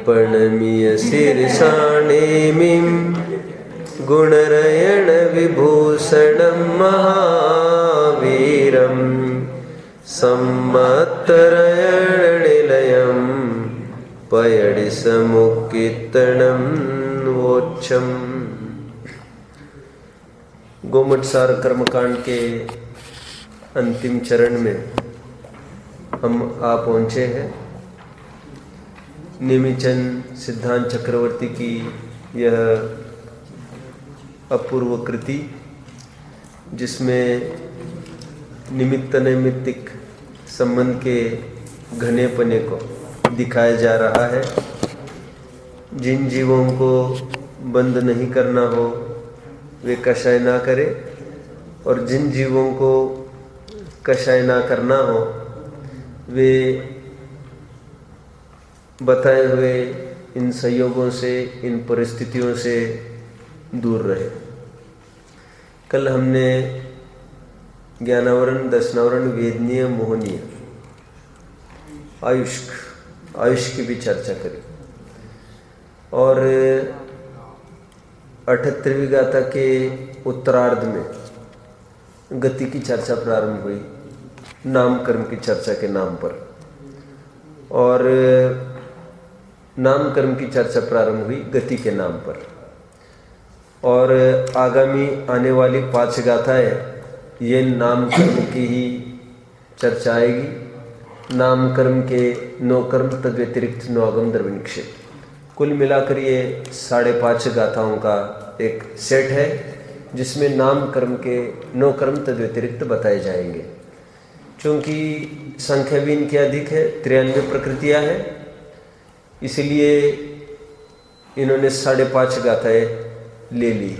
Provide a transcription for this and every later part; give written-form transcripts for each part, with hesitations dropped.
प्रणमीय शीर्षाणेमिं गुणरयण विभूषणं महावीरं सम्मत्तरयणनिलयं पयडिसमुक्कीर्तनं वोच्छम्। गोमटसार कर्मकांड के अंतिम चरण में हम आ पहुँचे हैं। नेमिचंद सिद्धांत चक्रवर्ती की यह अपूर्व कृति, जिसमें निमित्त नैमित्तिक संबंध के घनेपने को दिखाया जा रहा है। जिन जीवों को बंद नहीं करना हो वे कषाय ना करें, और जिन जीवों को कषाय ना करना हो वे बताए हुए इन संयोगों से, इन परिस्थितियों से दूर रहे। कल हमने ज्ञानावरण, दर्शनावरण, वेदनीय, मोहनीय, आयुष की भी चर्चा करी, और 78वीं गाथा के उत्तरार्ध में गति की चर्चा प्रारंभ हुई, नाम कर्म की चर्चा के नाम पर, और नाम कर्म की चर्चा प्रारंभ हुई गति के नाम पर। और आगामी आने वाली 5 गाथाएं ये नाम कर्म की ही चर्चा आएगी। नाम कर्म के 9 कर्म तद व्यतिरिक्त 9 आगम द्रविणक्षेप, कुल मिलाकर ये 5.5 गाथाओं का एक सेट है, जिसमें नाम कर्म के 9 कर्म तद व्यतिरिक्त बताए जाएंगे। चूँकि संख्या भी इनकी अधिक है, 93 प्रकृतियाँ हैं, इसलिए इन्होंने 5.5 गाथाएं ले ली।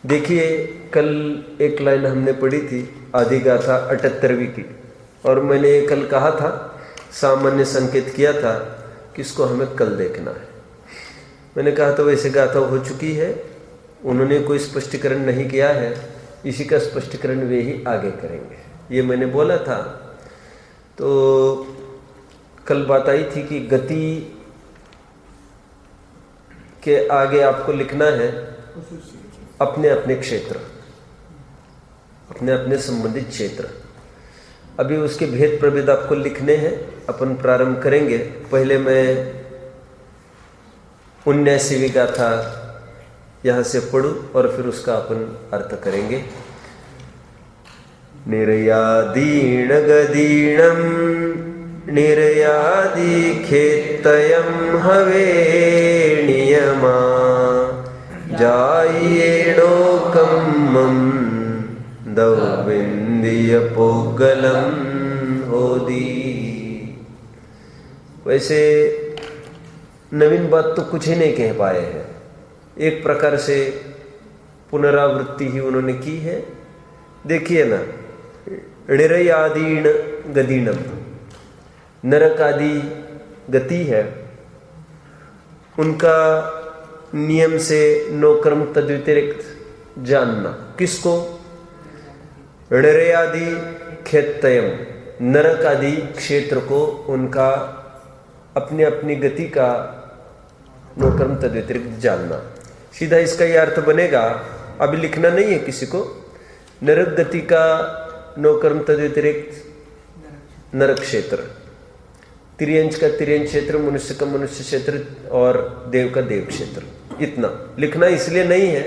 देखिए, कल एक लाइन हमने पढ़ी थी आदि गाथा 78वीं की, और मैंने कल कहा था, सामान्य संकेत किया था कि इसको हमें कल देखना है। मैंने कहा था वैसे गाथा हो चुकी है, उन्होंने कोई स्पष्टीकरण नहीं किया है, इसी का स्पष्टीकरण वे ही आगे करेंगे, ये मैंने बोला था। तो कल बात आई थी कि गति के आगे आपको लिखना है अपने अपने क्षेत्र, अपने अपने संबंधित क्षेत्र। अभी उसके भेद प्रभेद आपको लिखने हैं, अपन प्रारंभ करेंगे। पहले मैं 79वीं गाथा यहाँ से पढ़ूं और फिर उसका अपन अर्थ करेंगे। निर्यादीण गदीणं निर्यादिखेत्तयं हवे नियमा जायेणोकम्मं दौविन्द्यपोगलं होदी। वैसे नवीन बात तो कुछ ही नहीं कह पाए हैं, एक प्रकार से पुनरावृत्ति ही उन्होंने की है। देखिए ना, निर्यादीण गदीणम, नरक आदि गति है, उनका नियम से 9 कर्म तद्व्यतिरिक्त जानना। किसको? निर्यादि खेत्तयम, नरक आदि क्षेत्र को, उनका अपनी अपनी गति का 9 कर्म तद्व्यतिरिक्त जानना। सीधा इसका यह अर्थ बनेगा, अभी लिखना नहीं है किसी को, नरक गति का 9 कर्म तद्व्यतिरिक्त नरक क्षेत्र, तिर्यंच का तिर्यंच क्षेत्र, मनुष्य का मनुष्य क्षेत्र, और देव का देव क्षेत्र। इतना लिखना इसलिए नहीं है,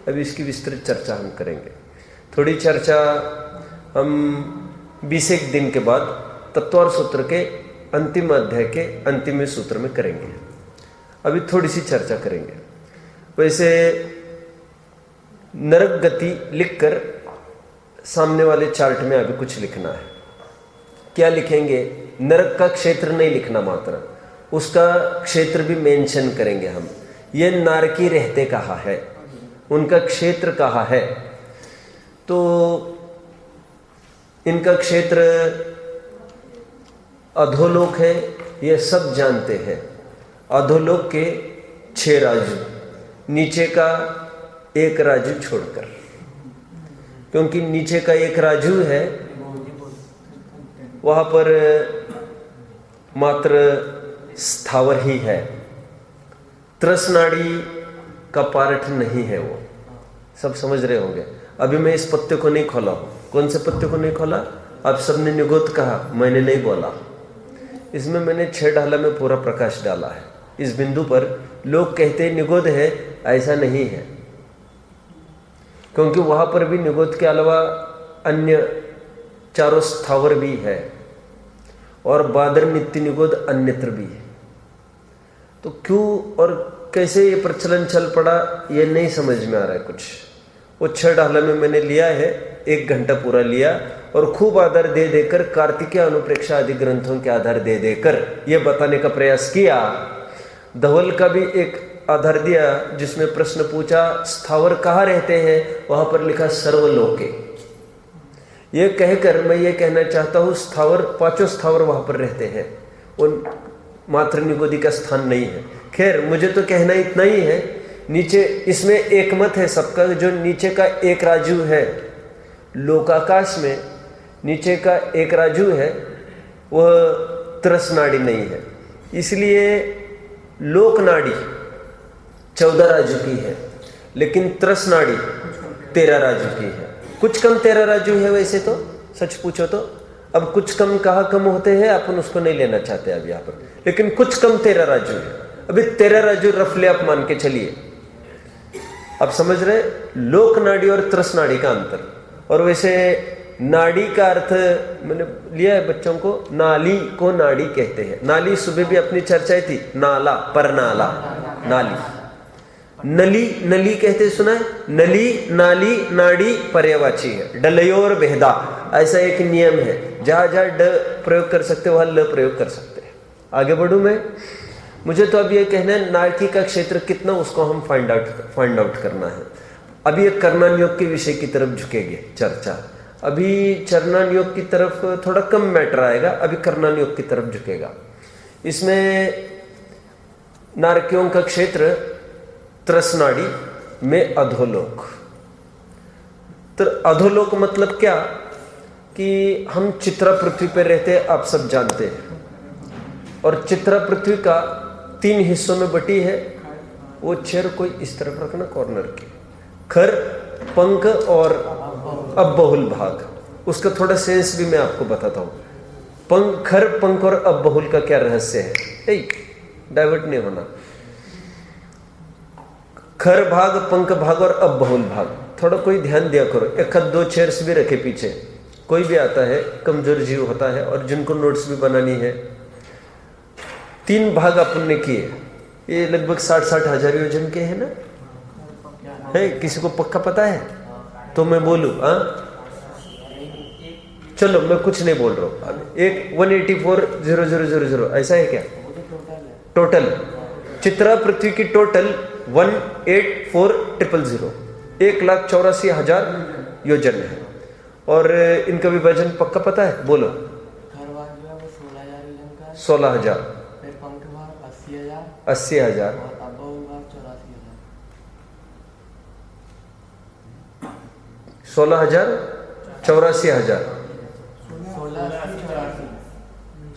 अभी इसकी विस्तृत चर्चा हम करेंगे। थोड़ी चर्चा हम 21 दिन के बाद तत्वार्थ सूत्र के अंतिम अध्याय के अंतिम सूत्र में करेंगे। अभी थोड़ी सी चर्चा करेंगे। वैसे नरक गति लिखकर सामने वाले चार्ट में अभी कुछ लिखना है। क्या लिखेंगे? नरक का क्षेत्र नहीं लिखना मात्र, उसका क्षेत्र भी मेंशन करेंगे हम। ये नारकी रहते कहाँ है, उनका क्षेत्र कहाँ है। तो इनका क्षेत्र अधोलोक है, ये सब जानते हैं। अधोलोक के 6 राजू, नीचे का 1 राजू छोड़कर, क्योंकि नीचे का 1 राजू है, वहाँ पर मात्र स्थावर ही है, त्रसनाड़ी का पार्ट नहीं है वो। सब समझ रहे होंगे। अभी मैं इस पत्ते को नहीं खोला हूँ। कौन से पत्ते को नहीं खोला? आप सबने निगोद कहा, मैंने नहीं बोला। इसमें मैंने 6 ढाला में पूरा प्रकाश डाला है। इस बिंदु पर लोग कहते हैं निगोद है, ऐसा नहीं है, क्योंकि वहां पर भी निगोद के अलावा अन्य चारों स्थावर भी है और बादर नित्य निगोद अन्यत्र भी है। तो क्यों और कैसे ये प्रचलन चल पड़ा ये नहीं समझ में आ रहा है कुछ। वो 6 ढाला में मैंने लिया है, 1 घंटा पूरा लिया और खूब आधार दे देकर, कार्तिकीय अनुप्रेक्षा आदि ग्रंथों के आधार दे देकर ये बताने का प्रयास किया। धवल का भी एक आधार दिया जिसमें प्रश्न पूछा स्थावर कहाँ रहते हैं, वहां पर लिखा सर्वलोके। ये कहकर मैं ये कहना चाहता हूँ स्थावर, 5 स्थावर वहां पर रहते हैं, उन मात्र निगोदी का स्थान नहीं है। खैर मुझे तो कहना इतना ही है। नीचे इसमें एक मत है सबका, जो नीचे का एक राजू है लोकाकाश में, नीचे का एक राजू है वह त्रसनाड़ी नहीं है, इसलिए लोकनाड़ी 14 राजू की है, लेकिन त्रसनाड़ी 13 राजू की है। कुछ कम 13 राजू है वैसे तो, सच पूछो तो। अब कुछ कम कहाँ कम होते हैं अपन उसको नहीं लेना चाहते अब यहाँ पर, लेकिन कुछ कम 13 राजू है। अभी 13 राजू रफले आप मान के चलिए। आप समझ रहे लोकनाड़ी और त्रसनाड़ी का अंतर। और वैसे नाड़ी का अर्थ मैंने लिया है बच्चों को, नाली को नाड़ी कहते हैं। नाली सुबह भी अपनी चर्चाएं थी, नाला पर नाला नाली, नली नली कहते सुना है, नली नाली नाड़ी पर्यायवाची है, डलयोर भेदा ऐसा एक नियम है। जहां जहां ड प्रयोग कर सकते वहां ल प्रयोग कर सकते हैं। आगे बढ़ूं मैं, मुझे तो अब ये कहना है नाड़की का क्षेत्र कितना उसको हम फाइंड आउट करना है। अभी एक कर्णन योग के विषय की तरफ झुकेंगे चर्चा। अभी चरणन योग की तरफ थोड़ा कम मैटर आएगा, अभी कर्णन योग की तरफ झुकेगा। इसमें नारकियों का क्षेत्र त्रसनाड़ी में अधोलोक। तो अधोलोक मतलब क्या कि हम चित्रा पृथ्वी पर रहते हैं, आप सब जानते हैं। और चित्रा पृथ्वी का 3 हिस्सों में बटी है। वो चेयर कोई इस तरफ रखना कॉर्नर की, खर पंख और अबहुल भाग। उसका थोड़ा सेंस भी मैं आपको बताता हूं। खर पंख और अबहुल का क्या रहस्य है, डाइवर्ट नहीं होना। खर भाग, पंख भाग और अबहुल भाग, थोड़ा कोई ध्यान दिया करो। 1-2 चेयर्स भी रखे पीछे, कोई भी आता है कमजोर जीव होता है और जिनको नोट्स भी बनानी है। 3 भाग अपन ने किए, ये लगभग 60 हजार योजन के है ना, है किसी को पक्का पता है तो मैं बोलूं? चलो मैं कुछ नहीं बोल रहा हूं। एक 184,000 ऐसा है क्या टोटल? चित्रा पृथ्वी की टोटल 184,000, 1,84,000 योजन है। और इनका विभाजन पक्का पता है? बोलो। 16,000, 80,000, 16,000, 84,000,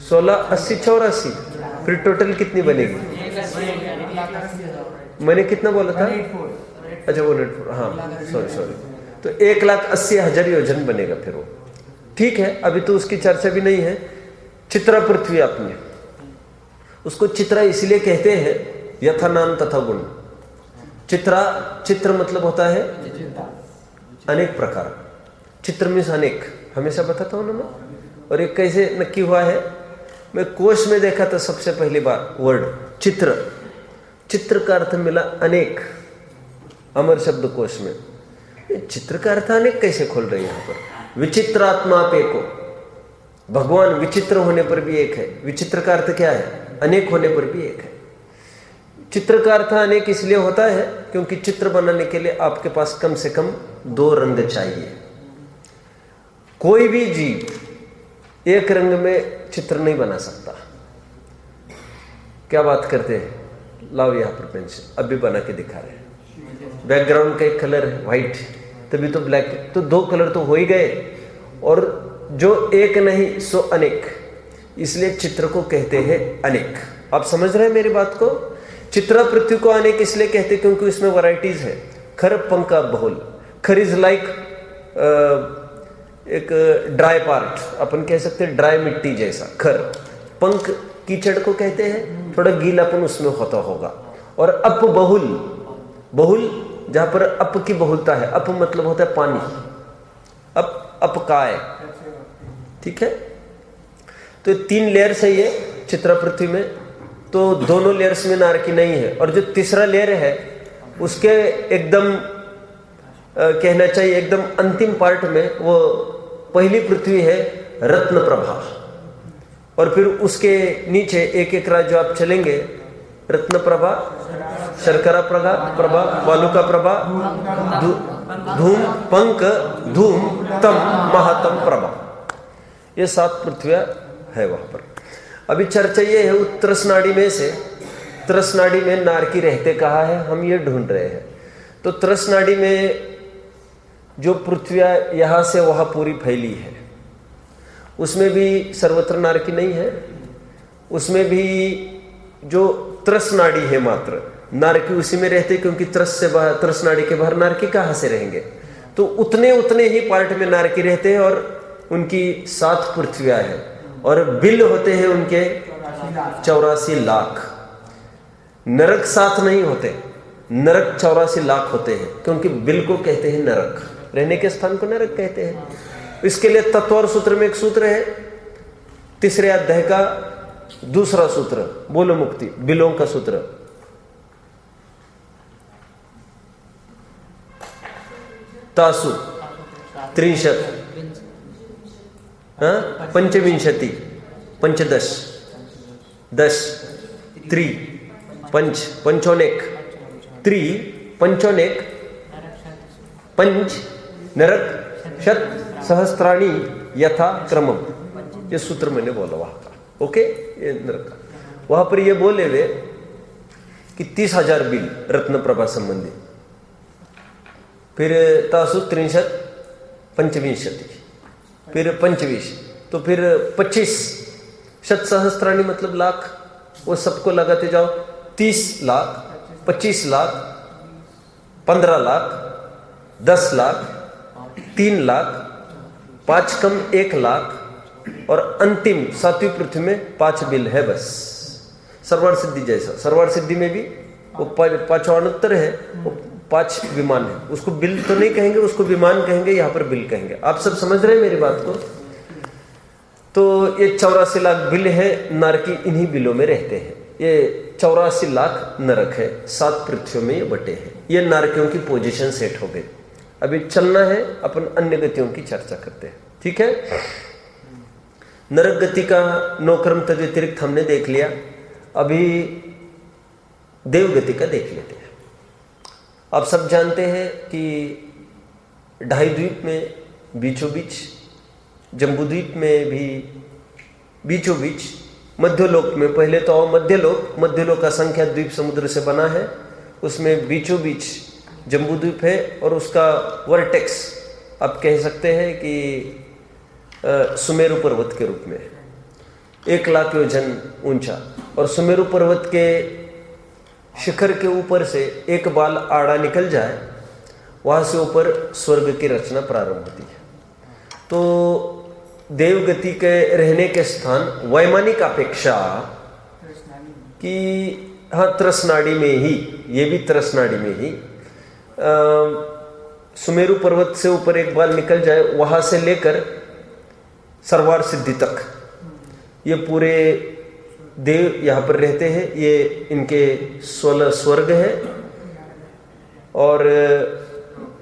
16, 80, 84, फिर टोटल कितनी बनेगी? मैंने कितना बोला था? अच्छा 184, हाँ सॉरी। तो 1,80,000 योजन बनेगा फिर वो। ठीक है, अभी तो उसकी चर्चा भी नहीं है। चित्रा पृथ्वी आपने उसको चित्रा इसलिए कहते हैं यथा नाम तथा गुण। चित्र मतलब होता है अनेक प्रकार। चित्र मीन्स अनेक, हमेशा बताता हूं ना मैं। और एक कैसे नक्की हुआ है, मैं कोश में देखा था सबसे पहली बार वर्ड चित्र। चित्र का अर्थ मिला अनेक, अमर शब्द कोश में। चित्र का अर्थ अनेक कैसे खोल रहे हैं यहाँ पर? विचित्रात्मा एको, भगवान विचित्र होने पर भी एक है। विचित्र का अर्थ क्या है? अनेक होने पर भी एक है। चित्र का अर्थ अनेक इसलिए होता है क्योंकि चित्र बनाने के लिए आपके पास कम से कम 2 रंग चाहिए। कोई भी जीव एक रंग में चित्र नहीं बना सकता। क्या बात करते हैं? लाओ यहाँ पर पेंसिल, अभी बना के दिखा रहे हैं। बैकग्राउंड का एक कलर है व्हाइट, तभी तो ब्लैक, तो 2 कलर तो हो ही गए। और जो एक नहीं सो अनेक, इसलिए चित्र को कहते हैं अनेक। आप समझ रहे हैं मेरी बात को? चित्रा पृथ्वी को अनेक इसलिए कहते क्योंकि इसमें वैरायटीज है। खर, पंक, बहुल। खर इज लाइक एक ड्राई पार्ट, अपन कह सकते हैं ड्राई मिट्टी जैसा खर। पंक कीचड़ को कहते हैं, थोड़ा गीलापन उसमें होता होगा। और अप बहुल, बहुल जहां पर अप की बहुलता है, अप मतलब होता है पानी, अपकाय, ठीक है। तो 3 लेयर्स है ये चित्रा पृथ्वी में, तो दोनों लेयर्स में नारकी नहीं है। और जो तीसरा लेयर है उसके एकदम कहना चाहिए एकदम अंतिम पार्ट में वो पहली पृथ्वी है रत्न प्रभा, और फिर उसके नीचे एक एक राज जो आप चलेंगे, रत्न प्रभा, शर्करा प्रभा, बालुका प्रभा, धूम, पंक, धूम, तम, महातम प्रभा, ये 7 पृथ्वियां है वहां पर। अभी चर्चा ये है उत्तरस नाड़ी में से, त्रस नाड़ी में नारकी रहते कहाँ है, हम ये ढूंढ रहे हैं। तो त्रस नाड़ी में जो पृथ्वियां यहां से वहां पूरी फैली है, उसमें भी सर्वत्र नारकी नहीं है। उसमें भी जो त्रस नाड़ी है मात्र नारकी उसी में रहते, क्योंकि त्रस से बाहर, त्रस नाड़ी के बाहर नारकी कहाँ से रहेंगे। तो उतने ही पार्ट में नारकी रहते हैं, और उनकी 7 पृथ्वियां हैं, और बिल होते हैं उनके 84 लाख। नरक 7 नहीं होते, नरक 84 लाख होते हैं, क्योंकि बिल को कहते हैं नरक, रहने के स्थान को नरक कहते हैं। इसके लिए तत्व और सूत्र में एक सूत्र है, 3रे अध्याय का 2रा सूत्र, बोलो मुक्ति, बिलों का सूत्र। तासु 63, पंचविंशति, पंचदश, 10, त्रि, पंच, पंचोनेक, त्रि, पंचोनेक, पंच, नरक, शत, सहस्त्राणी यथा क्रमम, ये सूत्र मैंने बोला वहां का, ओके। ये नरक का वहां पर ये बोले वे कि 30,000 बिल रत्न प्रभा संबंधी, फिर तासु 63, पंचविंशति, फिर 25, तो फिर 25, शत सहस्त्राणी मतलब लाख, वो सबको लगाते जाओ, 30 लाख, 25 लाख, 15 लाख, 10 लाख, 3 लाख, 5 कम 1 लाख, और अंतिम 7वीं पृथ्वी में 5 बिल है बस। सर्वार सिद्धि जैसा, सर्वार सिद्धि में भी वो 5 है, वो 5 विमान है, उसको बिल तो नहीं कहेंगे, उसको विमान कहेंगे, यहाँ पर बिल कहेंगे। आप सब समझ रहे हैं मेरी बात को? तो ये 84 लाख बिल है, नारकी इन्हीं बिलों में रहते हैं। ये 84 लाख नरक है, 7 पृथ्वियों में ये बटे हैं। ये नारकियों की पोजीशन सेट हो गई। अभी चलना है, अपन अन्य गतियों की चर्चा करते हैं, ठीक है। नरक गति का 9 क्रम तद व्यतिरिक्त हमने देख लिया, अभी देव गति का देख लेते हैं। आप सब जानते हैं कि ढाई द्वीप में बीचों बीच, जम्बूद्वीप में भी बीचों बीच, मध्यलोक में, पहले तो आओ मध्यलोक, मध्यलोक असंख्य द्वीप समुद्र से बना है, उसमें बीचों बीच जम्बूद्वीप है, और उसका वर्टेक्स आप कह सकते हैं कि सुमेरु पर्वत के रूप में 1 लाख योजन ऊंचा, और सुमेरु पर्वत के शिखर के ऊपर से एक बाल आड़ा निकल जाए, वहां से ऊपर स्वर्ग की रचना प्रारंभ होती है। तो देवगति के रहने के स्थान वैमानिक अपेक्षा कि हाँ, त्रसनाड़ी में ही, ये भी त्रसनाड़ी में ही, सुमेरु पर्वत से ऊपर एक बाल निकल जाए, वहां से लेकर सर्वार सिद्धि तक ये पूरे देव यहाँ पर रहते हैं। ये इनके 16 स्वर्ग है, और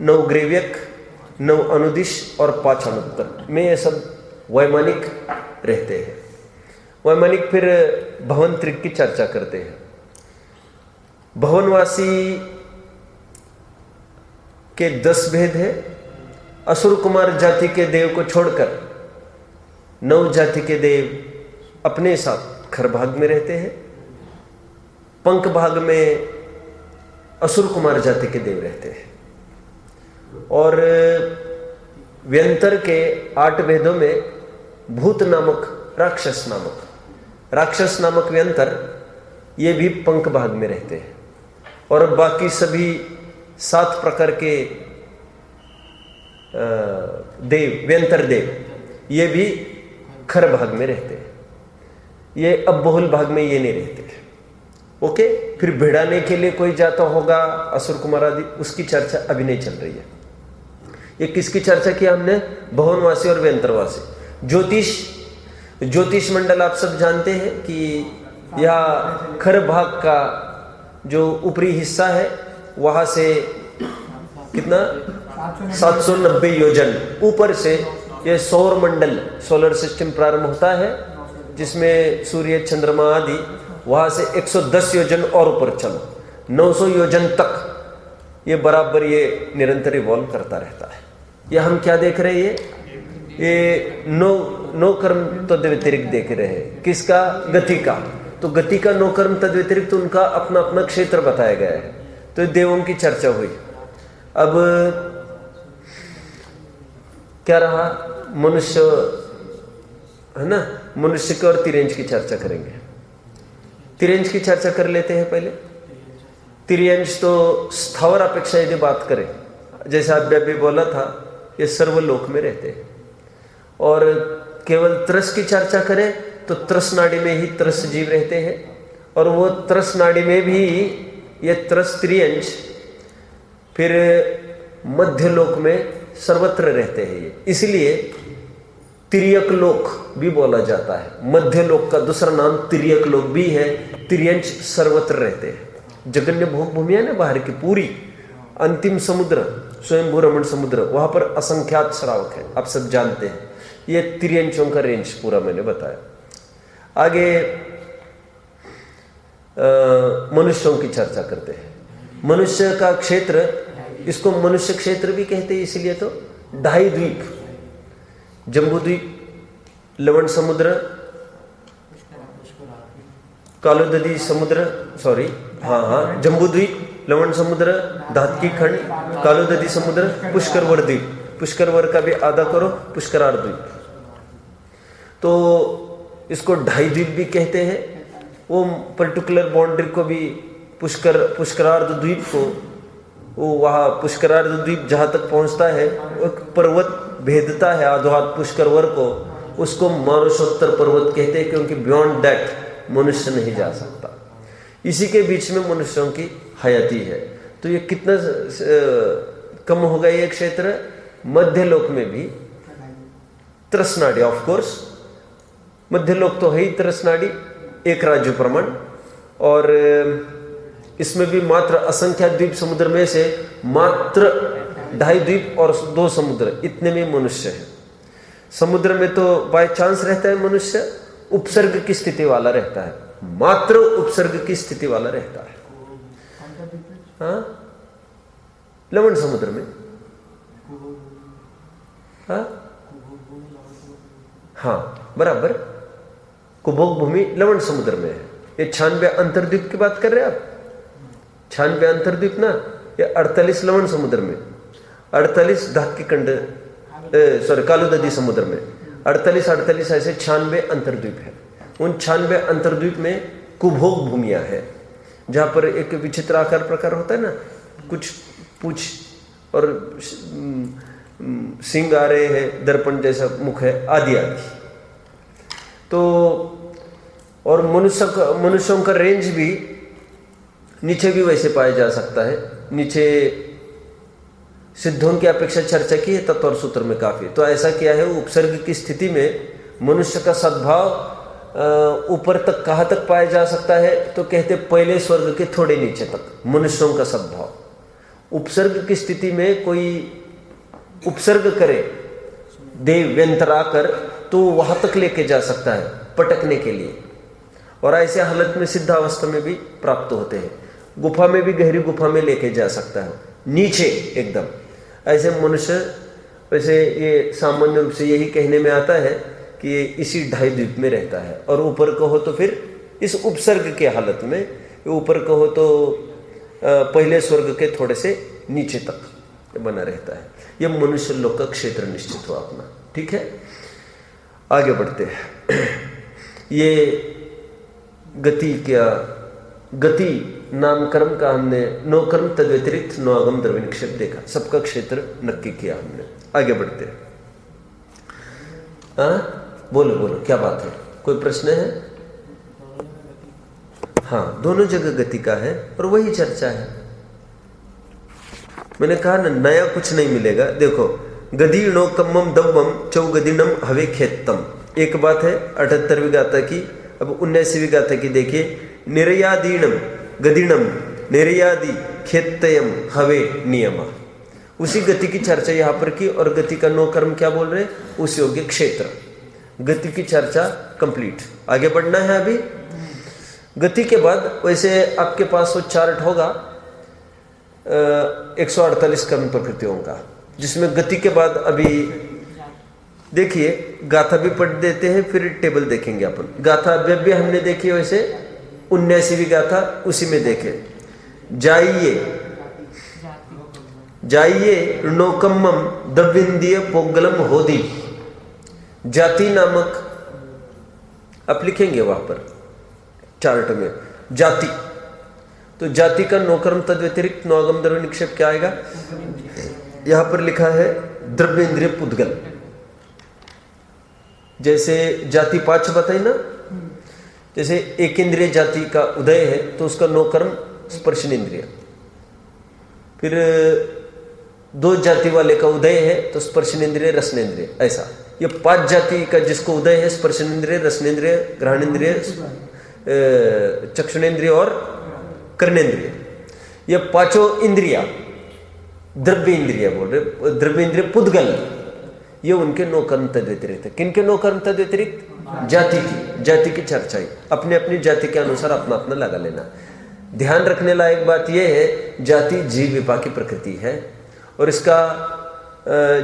9 ग्रेव्यक, 9 अनुदिश और 5 अनुत्तर में ये सब वैमानिक रहते हैं। वैमानिक फिर भवन त्रिक की चर्चा करते हैं। भवनवासी के 10 भेद है। असुर कुमार जाति के देव को छोड़कर 9 जाति के देव अपने साथ खर भाग में रहते हैं। पंख भाग में असुर कुमार जाति के देव रहते हैं। और व्यंतर के 8 भेदों में भूत नामक राक्षस नामक व्यंतर ये भी पंख भाग में रहते हैं। और बाकी सभी 7 प्रकार के देव, व्यंतर देव, ये भी खर भाग में रहते हैं। ये अबहुल भाग में ये नहीं रहते। ओके, फिर भिड़ाने के लिए कोई जाता होगा असुर कुमार आदि, उसकी चर्चा अभी नहीं चल रही है। ये किसकी चर्चा की हमने? भवनवासी और व्यंतरवासी। ज्योतिष मंडल आप सब जानते हैं कि यह खर भाग का जो ऊपरी हिस्सा है वहां से कितना 790 योजन ऊपर से ये सौर मंडल, सोलर सिस्टम प्रारंभ होता है, जिसमें सूर्य चंद्रमा आदि, वहां से 110 योजन और ऊपर चलो 900 योजन तक ये बराबर ये निरंतर इवॉल्व करता रहता है। ये हम क्या देख रहे हैं? ये नो कर्म तद व्यतिरिक्त देख रहे हैं। किसका? गति का। तो गति का नो कर्म तद व्यतिरिक्त उनका अपना अपना क्षेत्र बताया गया है। तो देवों की चर्चा हुई। अब क्या रहा? मनुष्य है ना, मनुष्य की और तिर्यंच की चर्चा करेंगे। तिर्यंच की चर्चा कर लेते हैं पहले। तिर्यंच तो स्थावर अपेक्षा यदि बात करें, जैसा आप अभी बोला था, ये सर्वलोक में रहते हैं। और केवल त्रस की चर्चा करें तो त्रस नाड़ी में ही त्रस जीव रहते हैं, और वो त्रस नाड़ी में भी ये त्रस तिर्यंच फिर मध्य लोक में सर्वत्र रहते हैं ये, इसलिए तिर्यक लोक भी बोला जाता है। मध्य लोक का दूसरा नाम तिर्यक लोक भी है। तिर्यंच सर्वत्र रहते हैं। जगन्य भोग भूमि है ना बाहर की पूरी, अंतिम समुद्र स्वयंभू रमण समुद्र, वहां पर असंख्यात श्रावक है, आप सब जानते हैं। ये तिर्यंचों का रेंज पूरा मैंने बताया। आगे मनुष्यों की चर्चा करते हैं। मनुष्य का क्षेत्र, इसको मनुष्य क्षेत्र भी कहते हैं, इसीलिए तो 2.5 द्वीप, जम्बू द्वीप, लवण समुद्र, कालोददी समुद्र, जम्बू द्वीप, लवण समुद्र, धातकी खंड, कालोददी समुद्र, पुष्करवर द्वीप। पुष्करवर का भी आधा करो, पुष्करार द्वीप। तो इसको 2.5 द्वीप भी कहते हैं। वो पर्टिकुलर बाउंड्री को भी पुष्करार्ध द्वीप को, वो वहाँ पुष्करार्ध द्वीप जहाँ तक पहुँचता है, एक पर्वत भेदता है आधोहाथ पुष्करवर को, उसको मानुषोत्तर पर्वत कहते हैं, क्योंकि बियॉन्ड दैट मनुष्य नहीं जा सकता। इसी के बीच में मनुष्यों की हयाती है। तो ये कितना कम हो गया ये क्षेत्र? मध्य लोक में भी त्रसनाड़ी, ऑफ कोर्स मध्य लोक तो है ही त्रसनाड़ी, एक राज्य प्रमाण, और इसमें भी मात्र असंख्यात द्वीप समुद्र में से मात्र 2.5 द्वीप और 2 समुद्र, इतने में मनुष्य है। समुद्र में तो बाय चांस रहता है मनुष्य, उपसर्ग की स्थिति वाला रहता है, मात्र उपसर्ग की स्थिति वाला रहता है। हाँ, लवण समुद्र में। हाँ बराबर, कुभोग भूमि लवण समुद्र में है। ये 96 अंतर्द्वीप की बात कर रहे हैं आप? 96 अंतर्द्वीप ना, ये 48 लवण समुद्र में, 48 धातकी खंड, कालोददी समुद्र में, 48 ऐसे 96 अंतर्द्वीप है। उन 96 अंतर्द्वीप में कुभोग भूमियां हैं, जहां पर एक विचित्र आकार प्रकार होता है ना, कुछ पूछ और सिंग आ रहे हैं, दर्पण जैसा मुख है, आदि आदि। तो और मनुष्यों का रेंज भी नीचे भी वैसे पाया जा सकता है। नीचे सिद्धों की अपेक्षा चर्चा की है तत्व और सूत्र में काफी। तो ऐसा किया है, उपसर्ग की स्थिति में मनुष्य का सद्भाव ऊपर तक कहाँ तक पाया जा सकता है? तो कहते पहले स्वर्ग के थोड़े नीचे तक मनुष्यों का सद्भाव। उपसर्ग की स्थिति में कोई उपसर्ग करे देव व्यंतर आकर, तो वहां तक लेके जा सकता है पटकने के लिए, और ऐसे हालत में सिद्धावस्था में भी प्राप्त होते हैं। गुफा में भी, गहरी गुफा में लेके जा सकता है नीचे एकदम। ऐसे मनुष्य, वैसे ये सामान्य रूप से यही कहने में आता है कि ये इसी 2.5 द्वीप में रहता है, और ऊपर कहो तो फिर इस उपसर्ग के हालत में, ऊपर कहो तो पहले स्वर्ग के थोड़े से नीचे तक बना रहता है। ये मनुष्य लोक का क्षेत्र निश्चित हुआ अपना। ठीक है, आगे बढ़ते हैं। ये गति क्या गति नामकर्म का हमने नो कर्म तद व्यतिरिक्त नो आगम द्रव्य निक्षेप देखा, सबका क्षेत्र नक्की किया हमने। आगे बढ़ते हैं। बोलो बोलो क्या बात है, कोई प्रश्न है? हाँ, दोनों जगह गति का है और वही चर्चा है। मैंने कहा ना, नया कुछ नहीं मिलेगा। देखो, गदीणो कम्मम दव्वम चौगदिनम हवे खेत्तम, एक बात है 78वीं गाथा की। अब 79वीं गाथा की देखिए, निर्यादीणम गदीणम निर्यादी खेत्तयम हवे नियमा। उसी गति की चर्चा यहाँ पर की, और गति का नो कर्म क्या बोल रहे, उस योग्य क्षेत्र। गति की चर्चा कंप्लीट। आगे बढ़ना है। अभी गति के बाद वैसे आपके पास वो चार्ट होगा 148 कर्म प्रकृतियों का, जिसमें गति के बाद अभी देखिए गाथा भी पढ़ देते हैं, फिर टेबल देखेंगे अपन। गाथा अव्यव्य हमने देखी, वैसे 79वीं गाथा उसी में देखे। जाइए नोकम्मम दविंदीय पोगलम होदी, जाति नामक आप लिखेंगे वहां पर चार्ट में जाति। तो जाति का नोकर्म तद व्यतिरिक्त नौगम द्रव्य निक्षेप क्या आएगा? यहां पर लिखा है द्रव्येंद्रिय पुद्गल। जैसे जाति 5 बताई ना, जैसे एक इंद्रिय जाति का उदय है तो उसका नोकर्म स्पर्शनेन्द्रिय। फिर 2 जाति वाले का उदय है तो स्पर्शनेन्द्रिय रसनेन्द्रिय। ऐसा ये 5 जाति का जिसको उदय है, स्पर्शनेन्द्रिय रसनेन्द्रिय ग्रहणेन्द्रिय चक्षुनेन्द्रिय और कर्णेन्द्रिय, ये 5 इंद्रिया द्रव्य इंद्रिय बोल रहे, द्रव्य इंद्रिय पुद्गल, ये उनके नो कर्म तद व्यतिरिक्त है। किनके नो कर्म तद व्यतिरिक्त? जाति की चर्चा ही अपने अपनी जाति के अनुसार अपना अपना लगा लेना। ध्यान रखने लायक बात यह है, जाति जीव विपाकी प्रकृति है, और इसका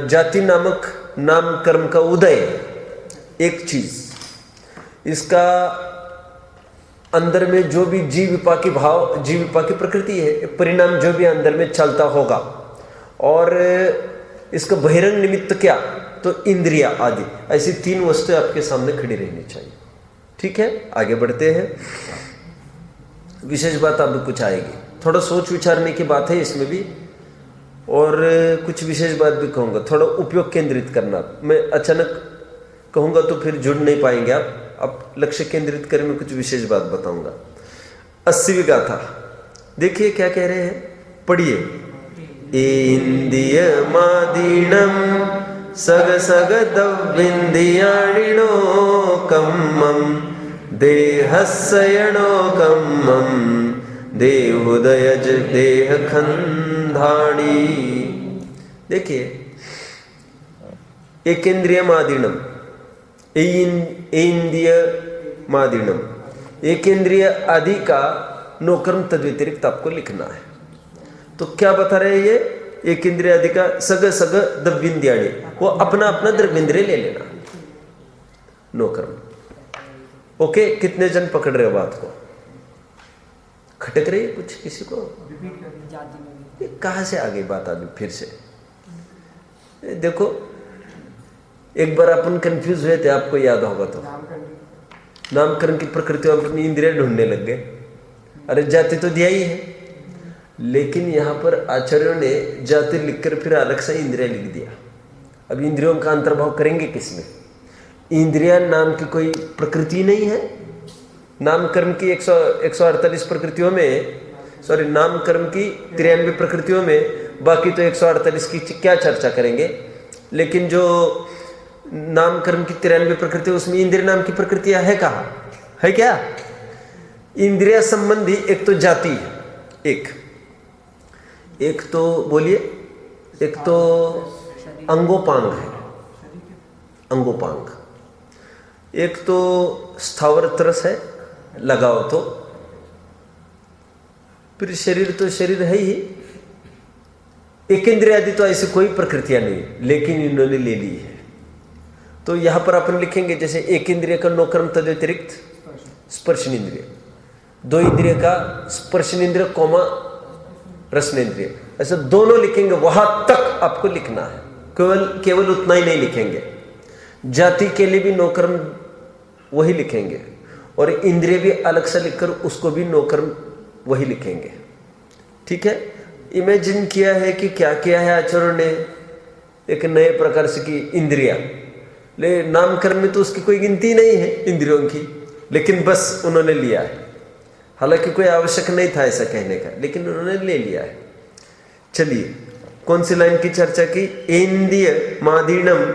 जाति नामक नाम कर्म का उदय एक चीज, इसका अंदर में जो भी जीव विपाकी भाव, जीव विपाकी प्रकृति है, परिणाम जो भी अंदर में चलता होगा, और इसका बहिरंग निमित्त क्या, तो इंद्रिया आदि, ऐसी 3 वस्तुएं आपके सामने खड़ी रहनी चाहिए। ठीक है, आगे बढ़ते हैं। विशेष बात अब कुछ आएगी, थोड़ा सोच विचारने की बात है इसमें भी, और कुछ विशेष बात भी कहूँगा, थोड़ा उपयोग केंद्रित करना। मैं अचानक कहूँगा तो फिर जुड़ नहीं पाएंगे आप लक्ष्य केंद्रित करें, मैं कुछ विशेष बात बताऊंगा। 80वीं गाथा देखिए क्या कह रहे हैं, पढ़िए। इंदिय मादीणम सग सग दव्विंदियाणिनो कम्मम देहस्यणो कम्मम देहुदयज देह खंधाणी। देखिए, एक इंद्रिय मादीणम, इंद्रिय मादीणम, एक इंद्रिय आदि का नोकर्म तद व्यतिरिक्त आपको लिखना है। तो क्या बता रहे हैं ये, एक इंद्रिय आदि का सग सग द्रव्येंद्रियाणि, वो अपना अपना द्रव्येंद्रिय ले लेना, नोकर्म। ओके, कितने जन पकड़ रहे हो बात को? खटक रही है कुछ किसी को? ये कहाँ से आ गई बात अभी फिर से? देखो, एक बार अपन कंफ्यूज हुए थे, आपको याद होगा तो, नामकरण की प्रकृति में अपनी इंद्रिया ढूंढने लग गए। अरे जाति तो दिया ही है, लेकिन यहाँ पर आचार्यों ने जाति लिखकर फिर अलग से इंद्रिया लिख दिया। अब इंद्रियों का अंतर्भाव करेंगे किसमें? इंद्रिया नाम की कोई प्रकृति नहीं है। नामकर्म की 148 प्रकृतियों में, सॉरी, नामकर्म की 93 प्रकृतियों में, बाकी तो 148 की क्या चर्चा करेंगे। लेकिन जो नामकर्म की 93 प्रकृति, उसमें इंद्रिय नाम की प्रकृतियां है कहाँ? है क्या? इंद्रिया संबंधी एक तो जाति है, एक तो बोलिए, एक तो अंगोपांग है, अंगोपांग, एक तो स्थावर तरस है, लगाओ तो, फिर शरीर तो शरीर है ही, एक इंद्रिय आदि तो ऐसी कोई प्रकृतियां नहीं, लेकिन इन्होंने ले ली है। तो यहां पर अपन लिखेंगे, जैसे एक इंद्रिय का नोकर्म तद व्यतिरिक्त स्पर्शनेन्द्रिय, 2 इंद्रिय का स्पर्शनेन्द्रिय कोमा रसनेन्द्रिय, ऐसे दोनों लिखेंगे, वहां तक आपको लिखना है, केवल उतना ही नहीं लिखेंगे। जाति के लिए भी नोकर्म वही लिखेंगे, और इंद्रिय भी अलग से लिखकर उसको भी नोकर्म वही लिखेंगे। ठीक है, इमेजिन किया है कि क्या किया है आचार्यों ने, एक नए प्रकार से की इंद्रिया, ले नामकरण में तो उसकी कोई गिनती नहीं है इंद्रियों की, लेकिन बस उन्होंने लिया है। हालांकि कोई आवश्यक नहीं था ऐसा कहने का, लेकिन उन्होंने ले लिया है। चलिए, कौन सी लाइन की चर्चा की? इंद्रिय मादीनम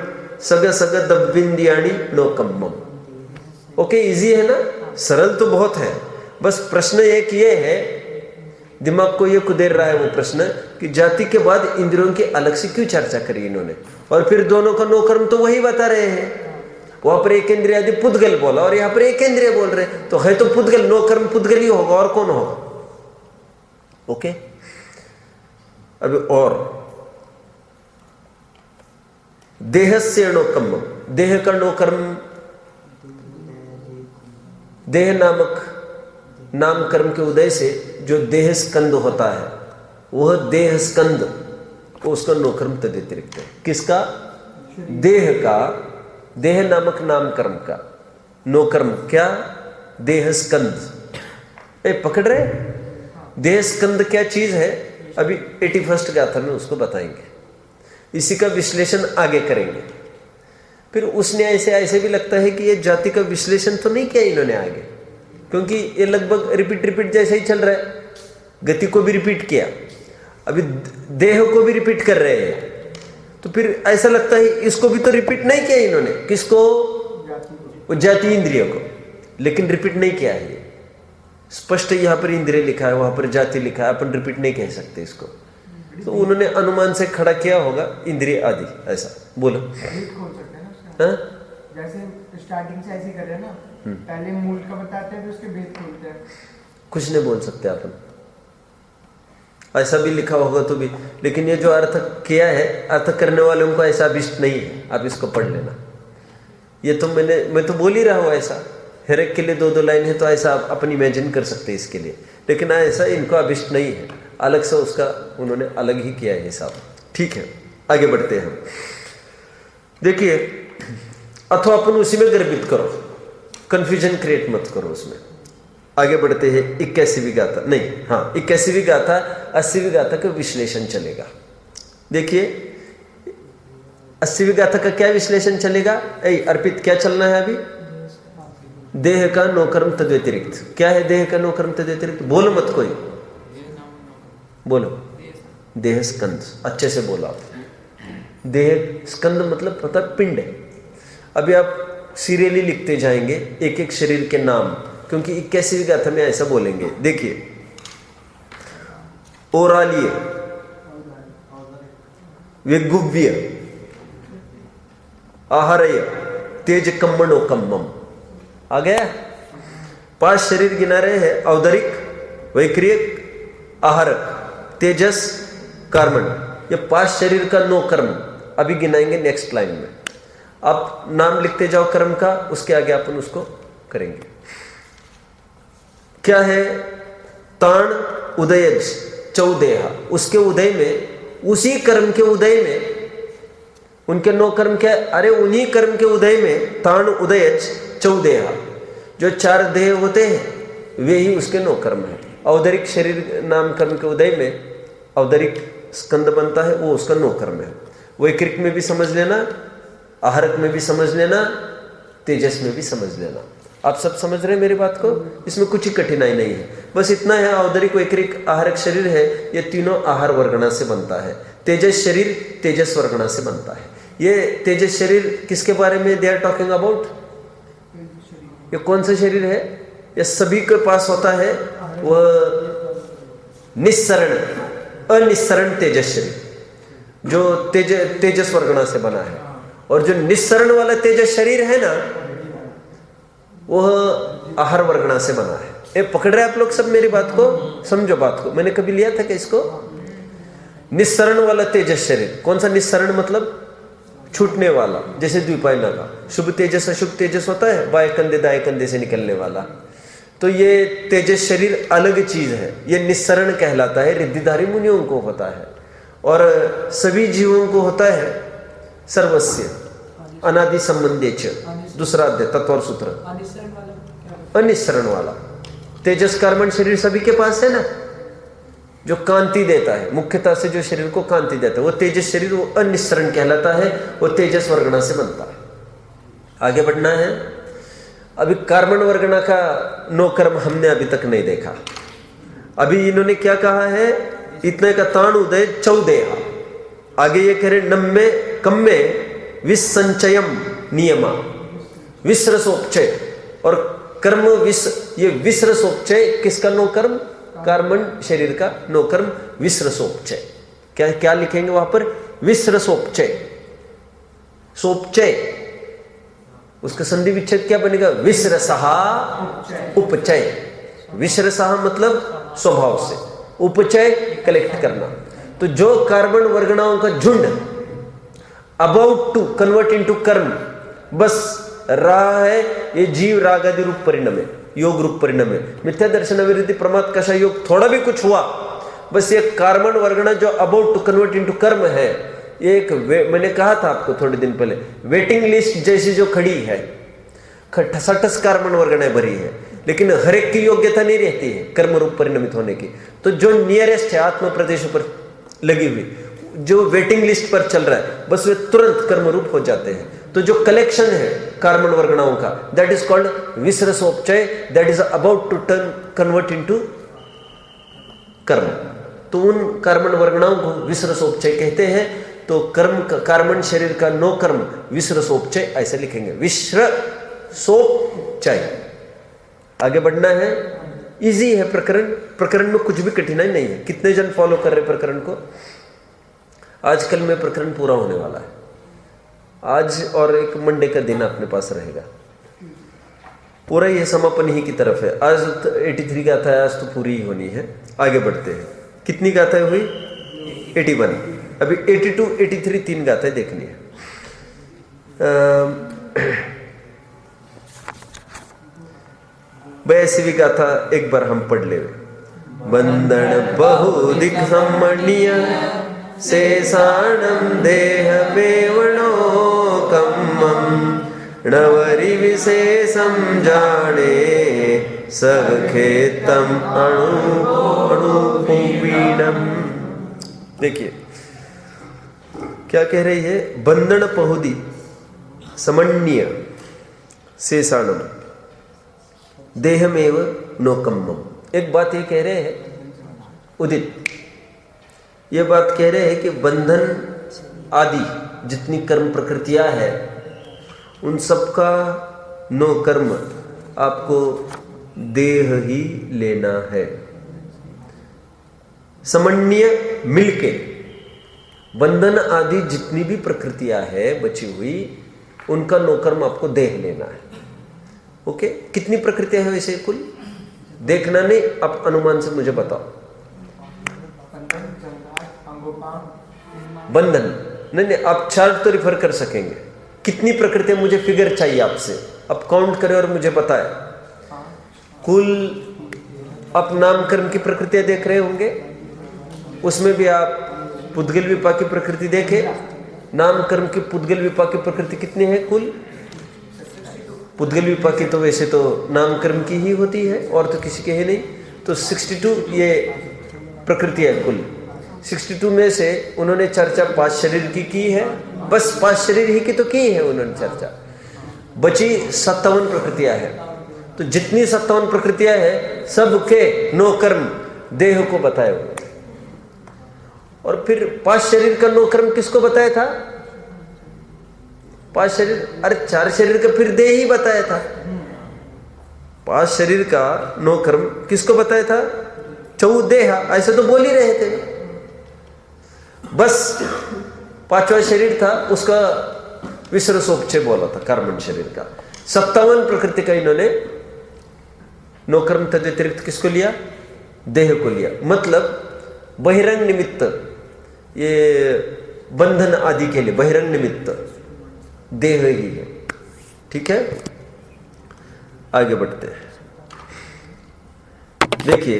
सग सग दब्बिंदियाणी नोकम्मम। ओके, इजी है ना, सरल तो बहुत है। बस प्रश्न एक ये है, दिमाग को ये कुदेर रहा है वो प्रश्न कि जाति के बाद इंद्रियों की अलग से क्यों चर्चा करी इन्होंने, और फिर दोनों का नोकर्म तो वही बता रहे हैं। वहां पर एक इंद्रिय आदि पुद्गल बोला और यहाँ पर एक इंद्रिय बोल रहे, तो है तो पुद्गल, नोकर्म पुद्गल ही होगा, और कौन होगा? ओके, अब और देहस्य नोकम्म, देह का नोकर्म, देह नामक नाम कर्म के उदय से जो देह स्कंद होता है, वह देह स्कंद उसका नोकर्म तदतिरिक्त है। किसका? देह का, देह नामक नाम कर्म का नोकर्म क्या? देह स्कंद। पकड़ रहे? देह स्कंद क्या चीज है? अभी 81 गाथा में उसको बताएंगे, इसी का विश्लेषण आगे करेंगे। फिर उसने ऐसे भी लगता है कि ये जाति का विश्लेषण तो नहीं किया इन्होंने आगे, क्योंकि ये लगभग रिपीट जैसे ही चल रहा है। गति को भी रिपीट किया, अभी देह को भी रिपीट कर रहे हैं, तो फिर ऐसा लगता है इसको भी तो रिपीट नहीं किया इन्होंने। किसको? वो जाति इंद्रिय को, लेकिन रिपीट नहीं किया है। स्पष्ट यहाँ पर इंद्रिय लिखा है, वहां पर जाति लिखा है, अपन रिपीट नहीं कह सकते इसको, तो उन्होंने अनुमान से खड़ा किया होगा इंद्रिय आदि। ऐसा बोलो, जैसे स्टार्टिंग से ऐसे कर रहे हैं ना, पहले मूल का बताते हैं फिर उसके भेद खोलते हैं। कुछ नहीं बोल सकते अपन, ऐसा भी लिखा होगा तो भी, लेकिन ये जो अर्थ किया है, अर्थ करने वालों को ऐसा अभिष्ट नहीं है। आप इसको पढ़ लेना, ये तो मैं तो बोल ही रहा हूँ ऐसा, हर एक के लिए 2-2 लाइन है, तो ऐसा आप अपन इमेजिन कर सकते हैं इसके लिए, लेकिन ऐसा इनको अभिष्ट नहीं है, अलग से उसका उन्होंने अलग ही किया है हिसाब। ठीक है, आगे बढ़ते हैं हम। देखिए, अथवा अपन उसी में गर्भित करो, कंफ्यूजन क्रिएट मत करो उसमें। आगे बढ़ते हैं 81वीं गाथा, नहीं हाँ 81वीं गाथा, 80वीं गाथा का विश्लेषण चलेगा। देखिए 80वीं गाथा का क्या विश्लेषण चलेगा? अर्पित क्या चलना है अभी? देह का नोकर्म तद्व्यतिरिक्त। क्या है देह का नोकर्म तद्व्यतिरिक्त? बोलो मत कोई, बोलो। देह स्कंद, अच्छे से बोलो आप। देह स्कंद मतलब पता पिंड है। अभी आप सीरियली लिखते जाएंगे एक एक शरीर के नाम, क्योंकि 81वीं गाथा में ऐसा बोलेंगे। देखिए, ओरालिय, विगुव्य, आहारय, तेज कम्मणो कम्मम। आ गया? 5 शरीर गिना रहे हैं, औदरिक, वैक्रियक, आहारक, तेजस, कार्मण। ये 5 शरीर का नो कर्म अभी गिनाएंगे नेक्स्ट लाइन में। आप नाम लिखते जाओ कर्म का, उसके आगे अपन उसको करेंगे। क्या है? ताण उदयज चौदेहा, उसके उदय में, उसी कर्म के उदय में, उनके 9 कर्म क्या? अरे उन्हीं कर्म के उदय में ताण उदयज चौदेहा, जो 4 देह होते हैं वे ही उसके 9 कर्म है। औदरिक शरीर नाम कर्म के उदय में औदरिक स्कंद बनता है, वो उसका 9 कर्म है। वैक्रिक में भी समझ लेना, आहारक में भी समझ लेना, तेजस में भी समझ लेना। आप सब समझ रहे हैं मेरी बात को? इसमें कुछ ही कठिनाई नहीं है, बस इतना है। औदरिक, वैक्रिक, आहारक शरीर है, ये तीनों आहार वर्गणा से बनता है। तेजस शरीर तेजस वर्गणा से बनता है। ये तेजस शरीर किसके बारे में दे आर टॉकिंग अबाउट? ये कौन सा शरीर है? ये सभी के पास होता है, वह निस्सरण, अनिस्सरण तेजस शरीर, जो तेजस वर्गणा से बना है। और जो निस्सरण वाला तेजस शरीर है ना, वह आहार वर्गणा से बना है। ये पकड़ रहे आप लोग सब मेरी बात को? समझो बात को। मैंने कभी लिया था कि इसको निस्सरण वाला तेजस शरीर, कौन सा निस्सरण मतलब? छूटने वाला, जैसे द्विपायना का शुभ तेजस अशुभ तेजस होता है, बाएं कंधे दाएं कंधे से निकलने वाला। तो ये तेजस शरीर अलग चीज है, ये निस्सरण कहलाता है, रिद्धिधारी मुनियों को होता है, और सभी जीवों को होता है सर्वस्य अनादि संबंधे च। दूसरा अध्याय तत्व और सूत्र। अनिस्सरण वाला तेजस कार्बन शरीर सभी के पास है ना, जो कांति देता है, मुख्यतः से जो शरीर को कांति देता है वो तेजस शरीर, वो अनिस्सरण कहलाता है, वो तेजस वर्गणा से बनता है। आगे बढ़ना है। अभी कार्बन वर्गणा का नो कर्म हमने अभी तक नहीं देखा। अभी इन्होंने क्या कहा है, इतने का ताण उदय चौदेहा। आगे ये कह रहे नम्मे कम्मे विसंचयम नियमा विसरसोपचय, और कर्म ये विसरसोपचय किसका नो कर्म, कार्बन शरीर का नो कर्म विसरसोपचय। क्या क्या लिखेंगे वहां पर, विसरसोपचय, सोपचय, उसका संधि विच्छेद क्या बनेगा, विसरसहा उपचय। विसरसहा मतलब स्वभाव से, उपचय कलेक्ट करना। तो जो कार्बन वर्गणाओं का झुंड अबाउट टू कन्वर्ट इनटू कर्म बस रहा है, ये जीव राग आदि रूप परिणाम है, योग रूप परिणाम है। मिथ्या दर्शन अविरुद्धि प्रमाद कषा योग थोड़ा भी कुछ हुआ, बस ये कार्बन वर्गणा जो अबाउट टू कन्वर्ट इनटू कर्म है, एक मैंने कहा था आपको थोड़े दिन पहले, वेटिंग लिस्ट जैसी जो खड़ी है, ठसाठस कार्बन वर्गणाएं भरी है, लेकिन हर एक की योग्यता नहीं रहती है कर्म रूप परिणमित होने की। तो जो नियरेस्ट है आत्म प्रदेशों पर लगी हुई, जो वेटिंग लिस्ट पर चल रहा है, बस वे तुरंत कर्म रूप हो जाते हैं। तो जो कलेक्शन है कार्बन वर्गणाओं का, दैट इज कॉल्ड विसरसोपचय, that is about to turn convert into कर्म। तो उन कार्बन वर्गणाओं को विसरसोपचय कहते हैं। तो कर्म का, कार्बन शरीर का नो कर्म विसरसोपचय ऐसे लिखेंगे, विसरसोपचय। आगे बढ़ना है। इजी है प्रकरण, प्रकरण में कुछ भी कठिनाई नहीं है। कितने जन फॉलो कर रहे प्रकरण को? आजकल में प्रकरण पूरा होने वाला है। आज और एक मंडे का दिन अपने पास रहेगा, पूरा ये समापन ही की तरफ है। आज तो 83 गाथा है, आज तो पूरी ही होनी है। आगे बढ़ते हैं। कितनी गाथाएं हुई? 81। अभी 82, 83 3 गाथाएं देखनी है। 82वीं गाथा एक बार हम पढ़ ले। बंधन बहुदिक सम्मणीय शेषाणं देहमेवणोकम्मं नवरि विशेषं जाने सखेतम अणुपीडम। देखिए क्या कह रही है, बंधन बहुदी समन्य शेषाणम देहमेव नोकम्मम। एक बात ये कह रहे हैं उदित, ये बात कह रहे हैं कि बंधन आदि जितनी कर्म प्रकृतियां हैं उन सबका नो कर्म आपको देह ही लेना है। समन्वय मिलके बंधन आदि जितनी भी प्रकृतियां है बची हुई, उनका नो कर्म आपको देह लेना है। ओके, कितनी प्रकृतियां हैं वैसे कुल? देखना नहीं, आप अनुमान से मुझे बताओ। बंधन नहीं, आप चार्ट तो रिफर कर सकेंगे। कितनी प्रकृतियां, मुझे फिगर चाहिए आपसे। अब काउंट करें और मुझे बताएं। कुल आप नाम कर्म की प्रकृतियां देख रहे होंगे, उसमें भी आप पुद्गल विपाक की प्रकृति देखें। नाम कर्म की पुद्गल विपाक की प्रकृति कितनी है कुल? पुद्गल विपाक की तो वैसे तो नाम कर्म की ही होती है और तो किसी के ही नहीं। तो 62 ये प्रकृति है कुल। 62 में से उन्होंने चर्चा 5 शरीर की है, बस 5 शरीर ही की तो की है उन्होंने चर्चा। बची 57 प्रकृतियां हैं। तो जितनी 57 प्रकृतियां हैं सबके नो कर्म देह को बताए हुए। और फिर 5 शरीर का नो कर्म किसको बताया था? 5 शरीर, अरे 4 शरीर का फिर देह ही बताया था। 5 शरीर का नो कर्म किसको बताया था? चौदेहा, ऐसे तो बोल ही रहे थे। बस 5वां शरीर था, उसका विसरसोपचय बोला था कार्बन शरीर का। 57 प्रकृति का इन्होंने नो कर्म तद व्यतिरिक्त किसको लिया? देह को लिया। मतलब बहिरंग निमित्त, ये बंधन आदि के लिए बहिरंग निमित्त देह ही है। ठीक है, आगे बढ़ते हैं। देखिए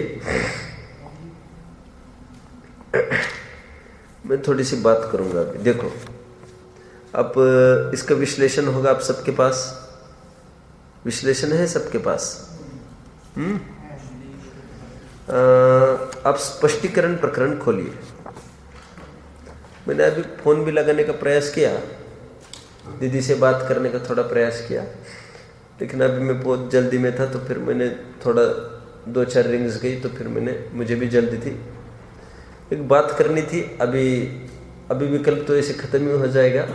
मैं थोड़ी सी बात करूंगा अभी। देखो अब इसका विश्लेषण होगा आप सबके पास। विश्लेषण है सबके पास? आप स्पष्टीकरण प्रकरण खोलिए। मैंने अभी फोन भी लगाने का प्रयास किया, दीदी से बात करने का थोड़ा प्रयास किया, लेकिन अभी मैं बहुत जल्दी में था, तो फिर मैंने थोड़ा 2-4 रिंग्स गई, तो फिर मुझे भी जल्दी थी, एक बात करनी थी। अभी विकल्प तो ऐसे खत्म ही हो जाएगा।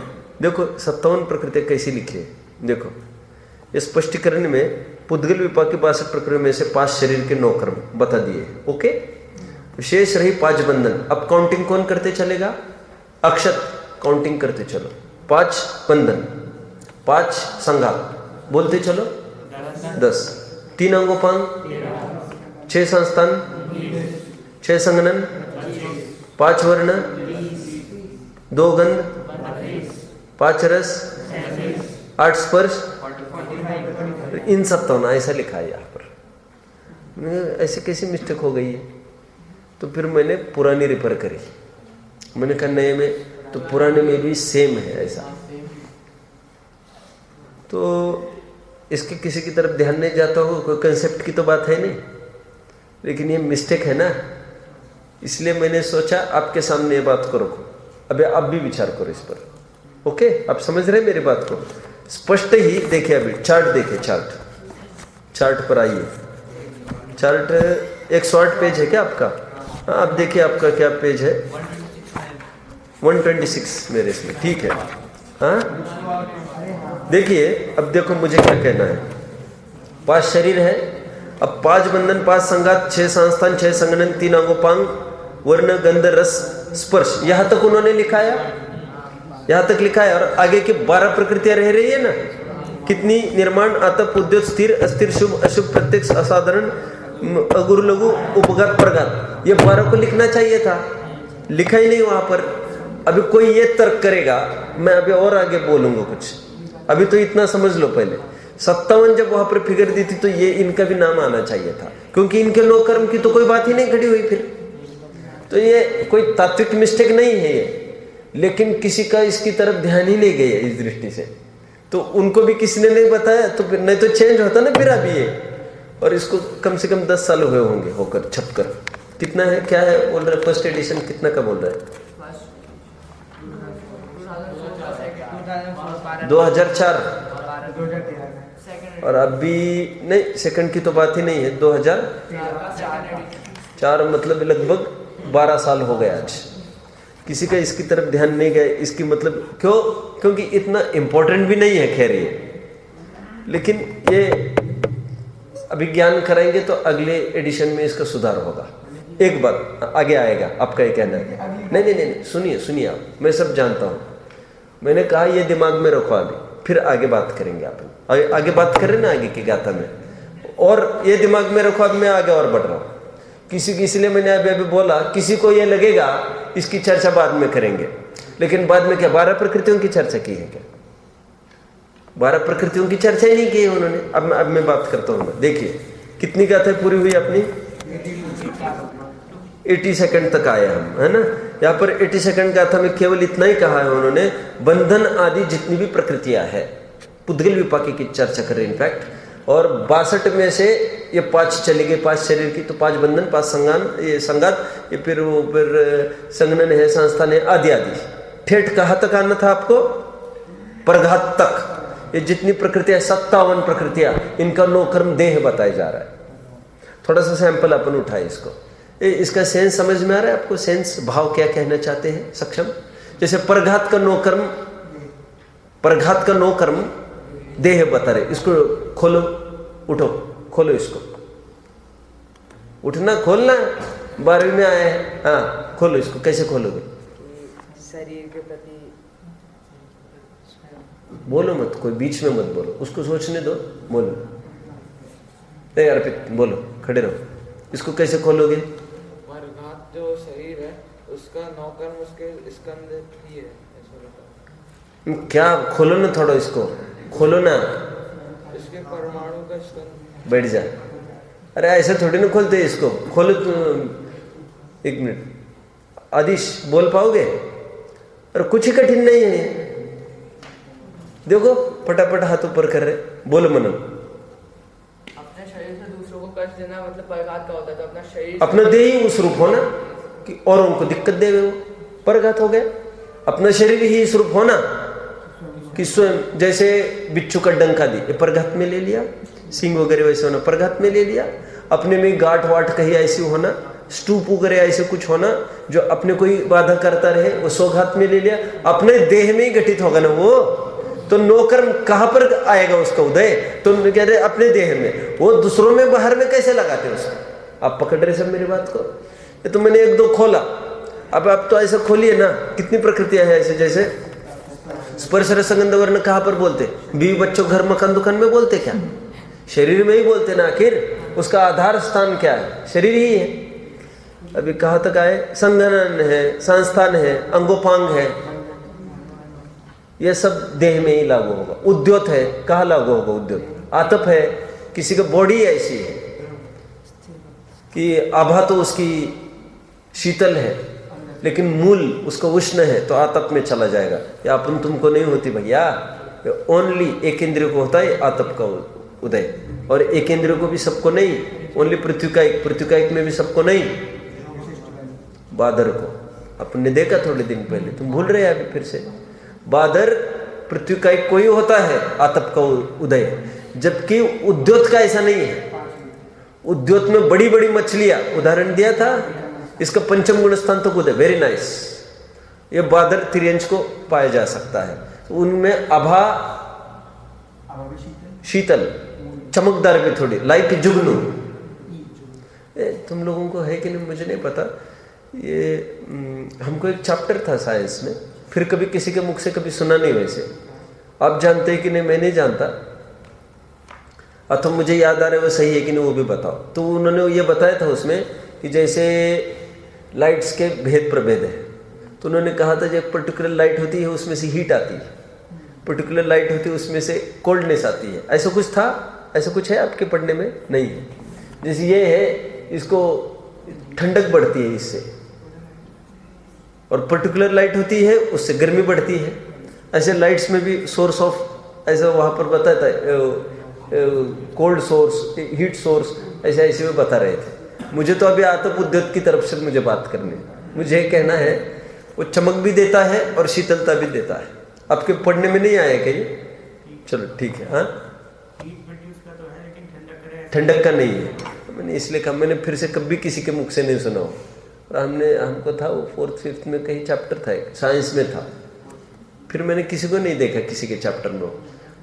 देखो 57 प्रकृतियाँ कैसी लिखी है, देखो इस स्पष्टीकरण में पुद्गल विपाक के 62 प्रकृतियों में से 5 शरीर के 9 कर्म बता दिए। ओके, शेष रही 5 बंधन। अब काउंटिंग कौन करते चलेगा? अक्षत काउंटिंग करते चलो। 5 बंधन, 5 संघात, बोलते चलो 10, 3 अंगोपांग, 6 संस्थान, 6 संगनन, 5 वर्ण, 2 गंध, 5 रस, 8 स्पर्श, इन 57 ऐसा लिखा है यहाँ पर। ऐसे कैसी मिस्टेक हो गई है? तो फिर मैंने पुरानी रेफर करी, मैंने कहा नए में तो पुराने में भी सेम है ऐसा, तो इसके किसी की तरफ ध्यान नहीं जाता हो, कोई कंसेप्ट की तो बात है नहीं, लेकिन ये मिस्टेक है ना, इसलिए मैंने सोचा आपके सामने ये बात को रखो। अबे आप भी विचार करो इस पर। ओके, आप समझ रहे हैं मेरी बात को? स्पष्ट ही देखिए, अभी चार्ट देखिए, चार्ट पर आइए। चार्ट 108 पेज है क्या आपका? हाँ, आप देखिए आपका क्या पेज है, 126 मेरे इसमें, ठीक है। हाँ देखिए, अब देखो मुझे क्या कहना है। 5 शरीर है, अब 5 बंधन, 5 संघात, 6 संस्थान, 6 संगनन, 3 अंगोपांग, वर्ण, गंध, रस, स्पर्श, यहां तक उन्होंने लिखाया, यहां तक लिखा है। और आगे की 12 प्रकृतियां रह रही है ना, कितनी? निर्माण, आतप, उद्योत, स्थिर, अस्थिर, शुभ, अशुभ, प्रत्यक्ष, असाधारण, अगुरु, लघु, उपघात, प्रघात, ये 12 को लिखना चाहिए था, लिखा ही नहीं वहां पर। अभी कोई ये तर्क करेगा, मैं अभी और आगे बोलूंगा कुछ, अभी तो इतना समझ लो। पहले 57 जब वहां पर फिगर दी थी, तो ये इनका भी नाम आना चाहिए था, क्योंकि इनके 9 कर्म की तो कोई बात ही नहीं खड़ी हुई फिर। तो ये कोई तात्विक मिस्टेक नहीं है ये, लेकिन किसी का इसकी तरफ ध्यान ही नहीं गया इस दृष्टि से, तो उनको भी किसी ने नहीं बताया, तो फिर नहीं तो चेंज होता ना फिर अभी ये। और इसको कम से कम 10 साल हुए होंगे होकर छपकर। कितना है, क्या है बोल रहे? फर्स्ट एडिशन कितना का बोल रहा है? 2004 और अभी नहीं, सेकंड की तो बात ही नहीं है, 2004 मतलब लगभग 12 साल हो गया आज। किसी का इसकी तरफ ध्यान नहीं गया, इसकी मतलब क्यों? क्योंकि इतना इम्पोर्टेंट भी नहीं है खैर ये, लेकिन ये अभी ज्ञान कराएंगे तो अगले एडिशन में इसका सुधार होगा। एक बात आगे आएगा, आपका ये कहना है। नहीं, सुनिए आप, मैं सब जानता हूँ। मैंने कहा ये दिमाग में रखो, अभी फिर आगे बात करेंगे। आप आगे बात कर रहे ना आगे की गाथा में, और ये दिमाग में रखो। अब मैं आगे और बढ़ रहा हूँ, इसलिए मैंने अभी बोला, किसी को ये लगेगा इसकी चर्चा बाद में करेंगे, लेकिन बाद में क्या 12 प्रकृतियों की चर्चा की है क्या? 12 प्रकृतियों की चर्चा ही नहीं की है उन्होंने। अब मैं बात करता हूँ। देखिए कितनी गाथा पूरी हुई अपनी, 80 सेकंड तक आए हम, है ना। यहाँ पर 80 सेकंड गाथा में केवल इतना ही कहा है उन्होंने, बंधन आदि जितनी भी प्रकृतियां है, पुद्गल विपाकी की चर्चा कर रहे हैं इनफैक्ट। और 62 में से ये 5 चले गए, 5 शरीर की, तो 5 बंधन, 5 ये संगात, ये फिर संगनन है, संस्थान है, आदि आदि। ठेठ कहाँ तक आना था आपको? प्रघात तक। ये जितनी प्रकृतियां, 57 प्रकृतियां, इनका 9 कर्म देह बताया जा रहा है। थोड़ा सा सैंपल अपन उठाए इसको, इसका सेंस समझ में आ रहा है आपको? सेंस, भाव क्या कहना चाहते हैं सक्षम? जैसे प्रघात का 9 कर्म, प्रघात का 9 कर्म देह बता रहे। इसको खोलो, उठो, खोलो इसको, उठना, खोलना, 12वीं में आया है। हाँ खोलो इसको, कैसे खोलोगे? शरीर के प्रति बोलो मत, कोई बीच में मत बोलो, उसको सोचने दो, बोलो। नहीं अर्पित, बोलो, खड़े रहो। इसको कैसे खोलोगे? प्रघात जो शरीर है उसका 9 कर्म उसके स्कंद ही है, क्या? खोलो ना थोड़ा, इसको खोलो ना, इसके परमाणु का स्कंद। बैठ जा। अरे ऐसे थोड़ी ना खोलते इसको, खोलो तो। 1 मिनट, आदिश बोल पाओगे? और कुछ ही कठिन नहीं है, देखो फटाफट हाथ ऊपर कर रहे, बोलो मनन। अपने शरीर से दूसरों को कष्ट देना मतलब परघात का होता है, तो अपना शरीर अपना देह ही उस रूप होना कि औरों को दिक्कत देवे, वो परघात हो गया। अपना शरीर ही इस रूप होना कि स्वयं, जैसे बिच्छू का डंका दी, ये परघात में ले लिया, सिंह वगैरह वैसे होना परघात में ले लिया। अपने में गांठ वाट कहीं ऐसी होना, स्टूप वगैरह ऐसे कुछ होना जो अपने कोई बाधा करता रहे, वो सौघात में ले लिया। अपने देह में ही घटित होगा ना वो, तो नौकर्म कहाँ पर आएगा उसका उदय? तो कह रहे अपने देह में, वो दूसरों में बाहर में कैसे लगाते उसको? आप पकड़ रहे सब मेरी बात को? ये तो मैंने एक दो खोला, अब आप तो ऐसा खोलिए ना, कितनी प्रकृतियां हैं ऐसे, जैसे स्पर्श रसगंध वर्ण कहाँ पर बोलते? बीवी बच्चों घर मकान दुकान में बोलते क्या? शरीर में ही बोलते ना। आखिर उसका आधार स्थान क्या है? शरीर ही है। अभी कहाँ तक आए? संघनन है, संस्थान है, अंगोपांग है, यह सब देह में ही लागू होगा। उद्योत है, कहाँ लागू होगा? उद्योत। आतप है, किसी का बॉडी ऐसी है कि आभा तो उसकी शीतल है, लेकिन मूल उसका उष्ण है, तो आतप में चला जाएगा। या अपन तुमको नहीं होती भैया, ओनली एक इंद्रिय को होता है आतप का उदय, और एक इंद्रिय को भी सबको नहीं, ओनली पृथ्वीकायिक में भी सबको नहीं, बादर को। अपन ने देखा थोड़े दिन पहले, तुम भूल रहे हैं अभी फिर से। बादर पृथ्वीकायिक को ही होता है आतप का उदय, जबकि उद्योत का ऐसा नहीं है। उद्योत में बड़ी बड़ी मछलियां, उदाहरण दिया था, इसका पंचम गुण स्थान तो उदय, वेरी नाइस। ये बादर तिर्यंश को पाया जा सकता है। उनमें आभा शीतल, चमकदार भी थोड़ी, लाइक जुगनू। तुम लोगों को है कि नहीं मुझे नहीं पता। ये हमको एक चैप्टर था साइंस में, फिर कभी किसी के मुख से कभी सुना नहीं। वैसे आप जानते हैं कि नहीं मैं नहीं जानता, तो मुझे याद आ रहा है वो सही है कि नहीं वो भी बताओ। तो उन्होंने ये बताया था उसमें कि जैसे लाइट्स के भेद प्रभेद है, तो उन्होंने कहा था जो एक पर्टिकुलर लाइट होती है उसमें से हीट आती है, पर्टिकुलर लाइट होती है उसमें से कोल्डनेस आती है। ऐसा कुछ था? ऐसा कुछ है आपके पढ़ने में? नहीं है। जैसे ये है, इसको ठंडक बढ़ती है इससे, और पर्टिकुलर लाइट होती है उससे गर्मी बढ़ती है। ऐसे लाइट्स में भी सोर्स ऑफ, ऐसा वहाँ पर बताता है, कोल्ड सोर्स, हीट सोर्स, ऐसे ऐसे में बता रहे थे। मुझे तो अभी आतप उद्योत की तरफ से मुझे बात करनी है। मुझे कहना है वो चमक भी देता है और शीतलता भी देता है। आपके पढ़ने में नहीं आया क्या ये? चलो ठीक है। हाँ, ठंडक का नहीं है। मैंने इसलिए कहा, मैंने फिर से कभी किसी के मुख से नहीं सुना हो। और हमको था वो 4th 5th में कहीं चैप्टर था, साइंस में था, फिर मैंने किसी को नहीं देखा किसी के चैप्टर में।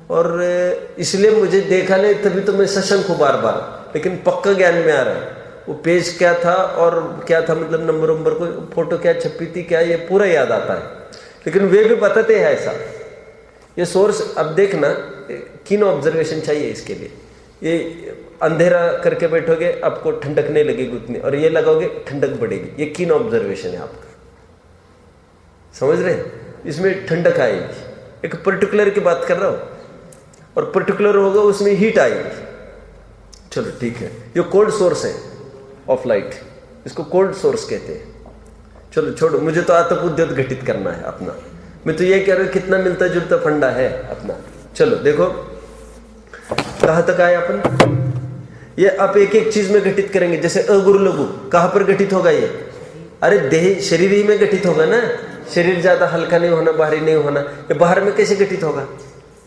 और इसलिए मुझे देखा नहीं, तभी तो मैं सशंक हूँ बार बार, लेकिन पक्का ज्ञान में आ रहा है। वो पेज क्या था और क्या था, मतलब नंबर को, फोटो क्या छपी थी, क्या, ये पूरा याद आता है। लेकिन वे भी बताते हैं ऐसा। ये सोर्स अब देखना, कीन ऑब्जर्वेशन चाहिए इसके लिए। ये अंधेरा करके बैठोगे आपको ठंडक नहीं लगेगी उतनी, और ये लगाओगे ठंडक बढ़ेगी। ये कीन ऑब्जर्वेशन है आपका, समझ रहे हैं? इसमें ठंडक आएगी। एक पर्टिकुलर की बात कर रहा हूँ, और पर्टिकुलर होगा उसमें हीट आएगी। चलो ठीक है, ये कोल्ड सोर्स है ऑफ लाइट, इसको कोल्ड सोर्स कहते हैं। चलो छोड़ो, मुझे तो आतप उद्योत घटित करना है अपना। मैं तो ये कह रहा हूँ कितना मिलता जुलता फंडा है अपना। चलो देखो कहाँ तक आए अपन। ये आप एक एक चीज में घटित करेंगे। जैसे अगुरु लघु कहाँ पर घटित होगा ये? अरे देह शरीर ही में घटित होगा ना। शरीर ज्यादा हल्का नहीं होना, भारी नहीं होना। ये बाहर में कैसे घटित होगा?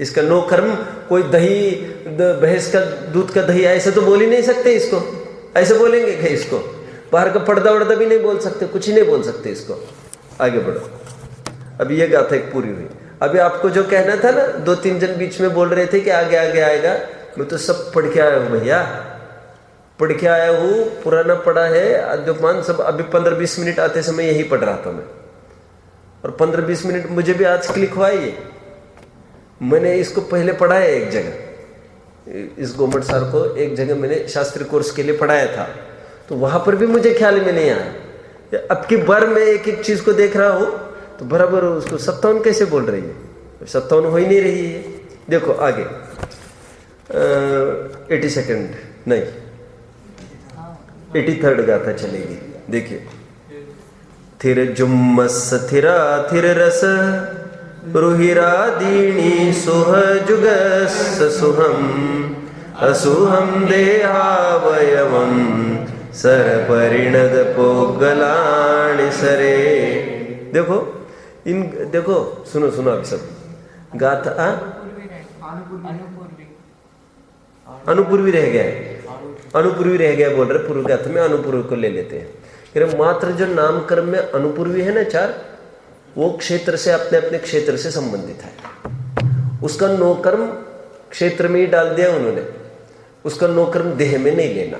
इसका नो कर्म। कोई दही, भैंस का दूध का दही, ऐसे तो बोल ही नहीं सकते इसको। ऐसे बोलेंगे क्या इसको? बाहर का पर्दा वर्दा भी नहीं बोल सकते, कुछ ही नहीं बोल सकते इसको। आगे बढ़ो। अभी ये गाथा एक पूरी हुई। अभी आपको जो कहना था ना, 2-3 जन बीच में बोल रहे थे कि आगे आगे आएगा। मैं तो सब पढ़ के आया हूँ भैया, पढ़ के आया हूँ, पुराना पढ़ा है, आद्योपान सब। अभी 15-20 मिनट आते समय यही पढ़ रहा था मैं, और 15-20 मिनट मुझे भी आज क्लिक हुआ ये। मैंने इसको पहले पढ़ा है एक जगह, इस गोमट सर को एक जगह मैंने शास्त्रीय कोर्स के लिए पढ़ाया था, तो वहां पर भी मुझे ख्याल में नहीं आया। अब की बार मैं एक एक चीज को देख रहा हूँ तो बराबर उसको 57 कैसे बोल रही है? 57 हो ही नहीं रही है। देखो आगे 82nd नहीं 83rd गाथा चलेगी। देखिए, थिर जुम्मस थिरा थिर रस रुहिरा दीणी सुह जुगस सुहम असुहम देहावयवम सरपरिणत पोगलाण सरे। देखो देखो सुनो सुनो आप सब। गाथा अनुपूर्वी रह गया है, अनुपूर्वी रह गया बोल रहे, पूर्व गाथा में अनुपूर्वी को ले लेते हैं। मात्र जो नामकर्म में अनुपूर्वी है ना चार, वो क्षेत्र से अपने अपने क्षेत्र से संबंधित है। उसका नौकर्म क्षेत्र में ही डाल दिया उन्होंने, उसका नौकर्म देह में नहीं लेना।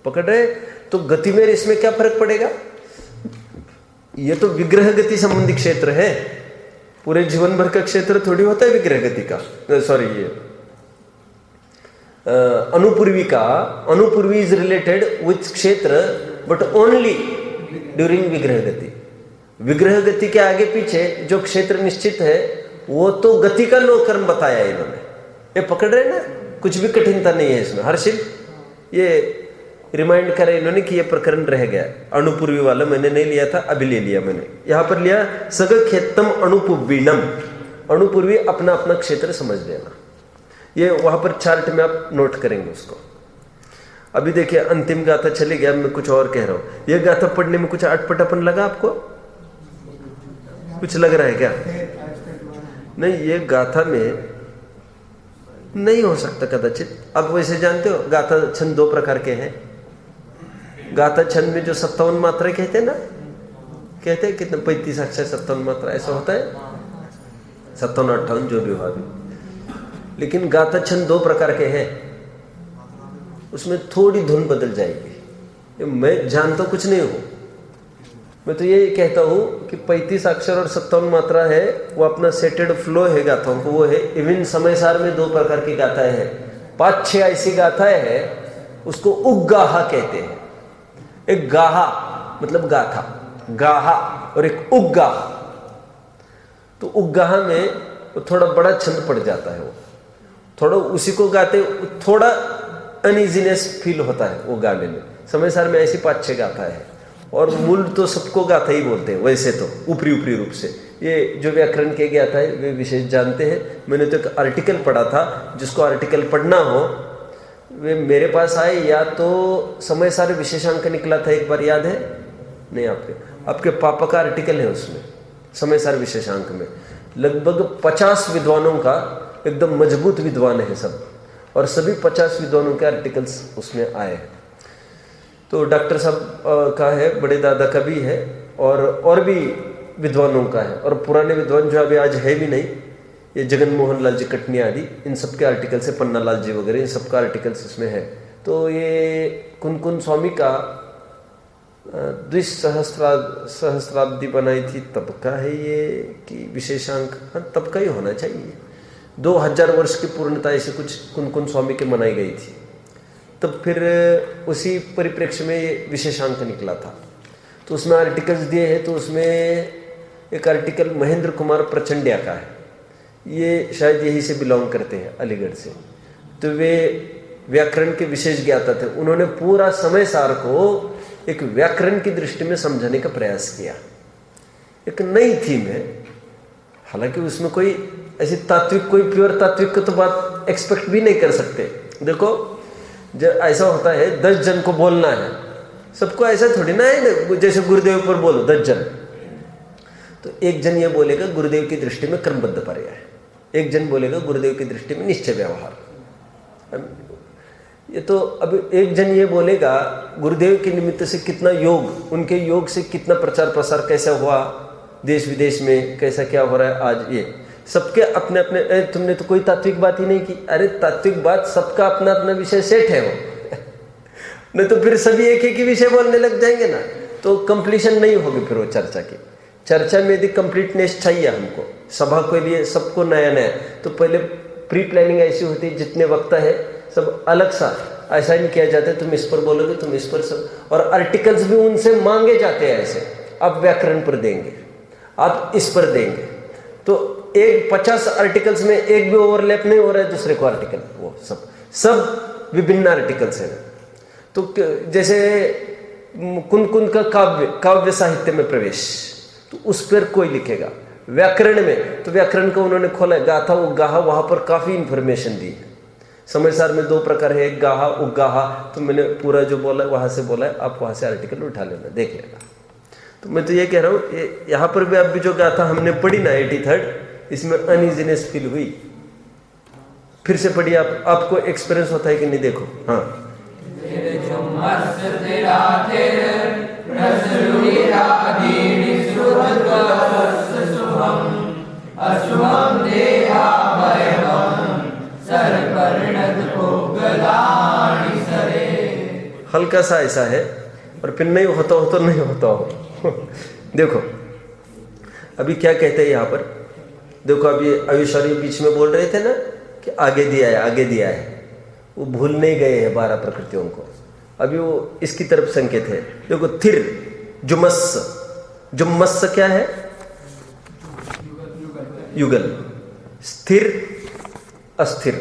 पकड़ रहे? तो गति में इसमें क्या फर्क पड़ेगा? ये तो विग्रह गति संबंधी क्षेत्र है, पूरे जीवन भर का क्षेत्र थोड़ी होता है विग्रह गति का। सॉरी, ये अनुपूर्वी का, अनुपूर्वी इज रिलेटेड विथ क्षेत्र बट ओनली ड्यूरिंग विग्रह गति। विग्रह गति के आगे पीछे जो क्षेत्र निश्चित है वो तो गति का नौकर्म बताया इन्होंने। ये पकड़ रहे ना, कुछ भी कठिनता नहीं है इसमें। हर्षिल ये रिमाइंड करे इन्होंने कि ये प्रकरण रह गया। अनुपूर्वी वाला मैंने नहीं लिया था, अभी ले लिया मैंने। यहां पर लिया सग खेतम अनुपूर्वीणम। अनुपूर्वी अपना अपना क्षेत्र समझ लेना। ये वहां पर चार्ट में आप नोट करेंगे उसको। अभी देखिए अंतिम गाथा चली गया, मैं कुछ और कह रहा हूं। ये गाथा पढ़ने में कुछ अटपटापन लगा आपको? कुछ लग रहा है क्या? नहीं, ये गाथा में नहीं हो सकता कदाचित। अब वैसे जानते हो गाथा छंद दो प्रकार के हैं। गाथा छंद में जो 57 मात्रा कहते हैं ना, कहते हैं कितने 35 अक्षर 57 मात्रा, ऐसा होता है 57 58 जो भी हुआ अभी। लेकिन गाथा छंद दो प्रकार के हैं, उसमें थोड़ी धुन बदल जाएगी। मैं जानता कुछ नहीं हूं, मैं तो ये कहता हूं कि 35 अक्षर और 57 मात्रा है, वो अपना सेटेड फ्लो है गाथाओं को, वो है। इवन समय सार में दो प्रकार की गाथाएं हैं, 5-6 ऐसी गाथाएं हैं, उसको उग्गाहा कहते हैं। एक गाहा मतलब गाथा, गाहा, और एक उग्गाहा। तो उग्गाहा में थोड़ा बड़ा छंद पड़ जाता है, वो थोड़ा उसी को गाते थोड़ा अनइजीनेस फील होता है वो गाने में। समय सार में ऐसी 5-6 गाथा है, और मूल तो सबको गाथा ही बोलते हैं वैसे तो ऊपरी ऊपरी रूप से। ये जो व्याकरण के गाथा है वे विशेष जानते हैं। मैंने तो एक आर्टिकल पढ़ा था, जिसको आर्टिकल पढ़ना हो वे मेरे पास आए, या तो समय सार विशेषांक निकला था एक बार, याद है? नहीं, आपके पापा का आर्टिकल है उसमें, समय सार विशेषांक में। लगभग 50 विद्वानों का, एकदम मजबूत विद्वान है सब, और सभी 50 विद्वानों के आर्टिकल्स उसमें आए। तो डॉक्टर साहब का है, बड़े दादा का भी है, और भी विद्वानों का है, और पुराने विद्वान जो अभी आज है भी नहीं, ये जगन मोहन लाल जी कटनी आदि, इन सब के आर्टिकल्स है, पन्ना लाल जी वगैरह, इन सब का आर्टिकल्स इसमें है। तो ये कुन स्वामी का द्विसहस्राब्दी बनाई थी तब का है ये, कि विशेषांक तब का ही होना चाहिए। 2000 वर्ष की पूर्णता ऐसे कुछ कुन स्वामी के मनाई गई थी, तब फिर उसी परिप्रेक्ष्य में ये विशेषांक निकला था। तो उसमें आर्टिकल्स दिए हैं, तो उसमें एक आर्टिकल महेंद्र कुमार प्रचंडिया का है, ये शायद यहीं से बिलोंग करते हैं, अलीगढ़ से। तो वे व्याकरण के विशेष ज्ञाता थे, उन्होंने पूरा समय सार को एक व्याकरण की दृष्टि में समझाने का प्रयास किया। एक नई थीम है, हालांकि उसमें कोई ऐसी तात्विक, कोई प्योर तात्विक को तो बात एक्सपेक्ट भी नहीं कर सकते। देखो जब ऐसा होता है 10 जन को बोलना है, सबको ऐसा थोड़ी ना है जैसे गुरुदेव पर बोलो 10 जन, तो एक जन ये बोलेगा गुरुदेव की दृष्टि में क्रमबद्ध पर्याय, एक जन बोलेगा गुरुदेव की दृष्टि में निश्चय व्यवहार। ये तो अब एक जन ये बोलेगा गुरुदेव के निमित्त से कितना योग, उनके योग से कितना प्रचार प्रसार कैसा हुआ देश विदेश में, कैसा क्या हो रहा है आज, ये सबके अपने अपने। तुमने तो कोई तात्विक बात ही नहीं की। अरे तात्विक बात सबका अपना अपना विषय सेट है वो नहीं तो फिर सभी एक ही विषय बोलने लग जाएंगे ना, तो कंप्लीशन नहीं होगी फिर वो चर्चा की। चर्चा में यदि कंप्लीटनेस चाहिए हमको, सभा के लिए सबको नया नया, तो पहले प्री प्लानिंग ऐसी होती है, जितने वक्ता है सब अलग सा असाइन किया जाता है, तुम इस पर बोलोगे, तुम इस पर सब, और आर्टिकल्स भी उनसे मांगे जाते हैं ऐसे, आप व्याकरण पर देंगे, आप इस पर देंगे। तो एक 50 आर्टिकल्स में एक भी ओवरलैप नहीं हो रहा है दूसरे को आर्टिकल, वो सब विभिन्न आर्टिकल्स हैं। तो जैसे कुन का काव्य साहित्य में प्रवेश, तो उस पर कोई लिखेगा। व्याकरण में तो व्याकरण का उन्होंने खोला है, गाथा वो गाहा, वहां पर काफी इंफॉर्मेशन दी है। समयसार में 2 प्रकार है, एक गाहा उगाहा। तो मैंने पूरा जो बोला वहाँ से बोला है, आप वहाँ से आर्टिकल उठा लेना, देख लेना। तो मैं तो ये कह रहा हूँ, यहाँ पर भी अभी जो गाथा हमने पढ़ी ना 83rd, इसमें अनइजीनेस फील हुई। फिर से पढ़िए, आपको एक्सपीरियंस होता है कि नहीं, देखो। हाँ, हल्का सा ऐसा है, और फिर नहीं होता हो तो नहीं होता हो। देखो अभी क्या कहते हैं यहाँ पर, देखो अभी आयुष्य बीच में बोल रहे थे ना कि आगे दिया है, आगे दिया है, वो भूल नहीं गए हैं 12 प्रकृतियों को। अभी वो इसकी तरफ संकेत है। देखो थिर जुमस्स, जुमस्स क्या है, युगल। स्थिर अस्थिर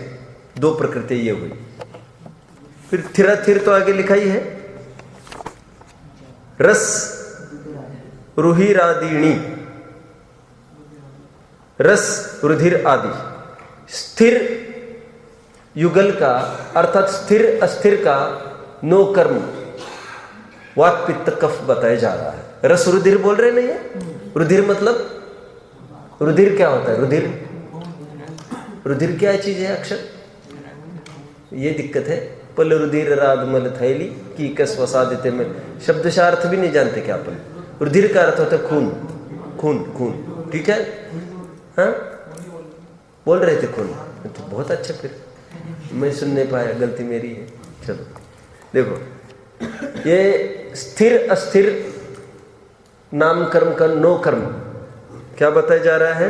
2 प्रकृति ये हुई। फिर थिरा थिर तो आगे लिखा ही है, रस रुहिरादीणी, रस रुधिर आदि। स्थिर युगल का अर्थात स्थिर अस्थिर का 9 कर्म वात पित्त कफ बताया जा रहा है। रस रुधिर बोल रहे नहीं है, रुधिर मतलब, रुधिर क्या होता है, रुधिर, रुधिर क्या चीज है अक्षर, ये दिक्कत है। पल रुधिर राधमल थैली की कस वसादिते में, शब्दशार्थ भी नहीं जानते क्या अपन। रुधिर का अर्थ होता है खून, खून खून, ठीक है। हाँ बोल रहे थे खून, तो बहुत अच्छा, फिर मैं सुन नहीं पाया, गलती मेरी है। चलो देखो, ये स्थिर अस्थिर नाम कर्म का 9 कर्म क्या बताया जा रहा है,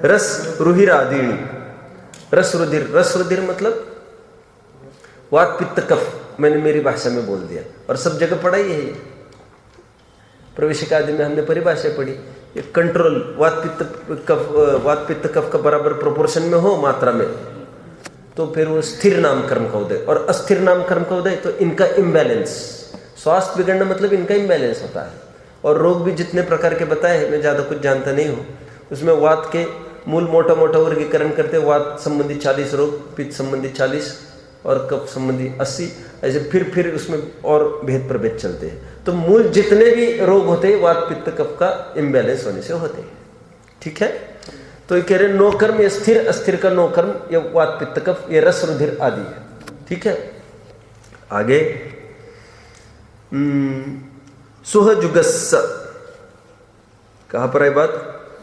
रस रुहिर आदीणी। रस रुधिर, रस रुधिर मतलब वात पित्त कफ, मैंने मेरी भाषा में बोल दिया, और सब जगह पढ़ा ही है ये। प्रवेशिका आदि में हमने परिभाषा पढ़ी, ये कंट्रोल वात पित्त कफ का बराबर प्रोपोर्शन में हो, मात्रा में, तो फिर वो स्थिर नाम कर्म का उदय। और अस्थिर नाम कर्म का उदय तो इनका इम्बैलेंस, स्वास्थ्य बिगड़ना मतलब इनका इम्बैलेंस होता है। और रोग भी जितने प्रकार के बताए हैं, मैं ज़्यादा कुछ जानता नहीं हूँ, उसमें वात के मूल मोटा मोटा वर्गीकरण करते हैं। वात संबंधी 40 रोग, पित्त संबंधी 40 और कफ संबंधी 80, ऐसे फिर उसमें और भेद प्रभेद चलते हैं। तो मूल जितने भी रोग होते हैं वात पित्त कफ का इम्बैलेंस होने से होते हैं, ठीक है। तो ये कह रहे 9 कर्म, ये स्थिर अस्थिर का 9 कर्म, ये वात पित्त कफ, ये रस रुधिर आदि है, ठीक है। आगे सुहजुगस्स, कहां पर है बात,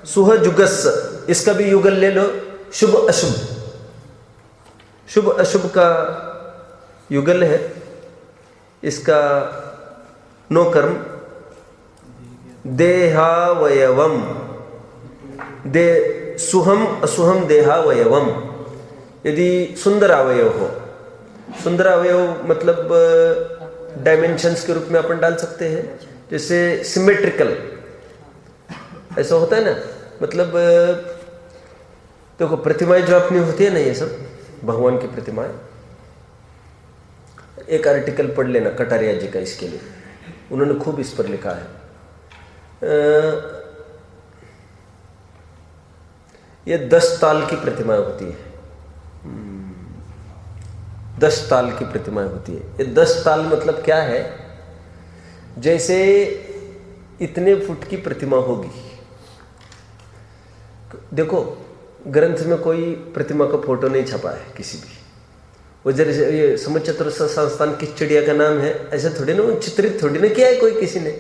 सुहजुगस्स, इसका भी युगल ले लो, शुभ अशुभ। शुभ अशुभ का युगल है, इसका 9 कर्म, देहावयवम, दे सुहम असुहम देहावयवम। यदि सुंदर अवयव हो, सुंदर अवयव मतलब डायमेंशंस के रूप में अपन डाल सकते हैं, जैसे सिमेट्रिकल, ऐसा होता है ना, मतलब देखो प्रतिमाएं जो अपनी होती है ना, ये सब भगवान की प्रतिमाएं, एक आर्टिकल पढ़ लेना कटारिया जी का, इसके लिए उन्होंने खूब इस पर लिखा है। ये 10 ताल की प्रतिमाएं होती है, 10 ताल की प्रतिमाएं होती है। ये 10 ताल मतलब क्या है, जैसे इतने फुट की प्रतिमा होगी। देखो ग्रंथ में कोई प्रतिमा का फोटो नहीं छपा है किसी भी, वो जैसे ये समुच चतुर्थ संस्थान किस चिड़िया का नाम है, ऐसे थोड़ी ना चित्रित थोड़ी ना किया है कोई किसी ने,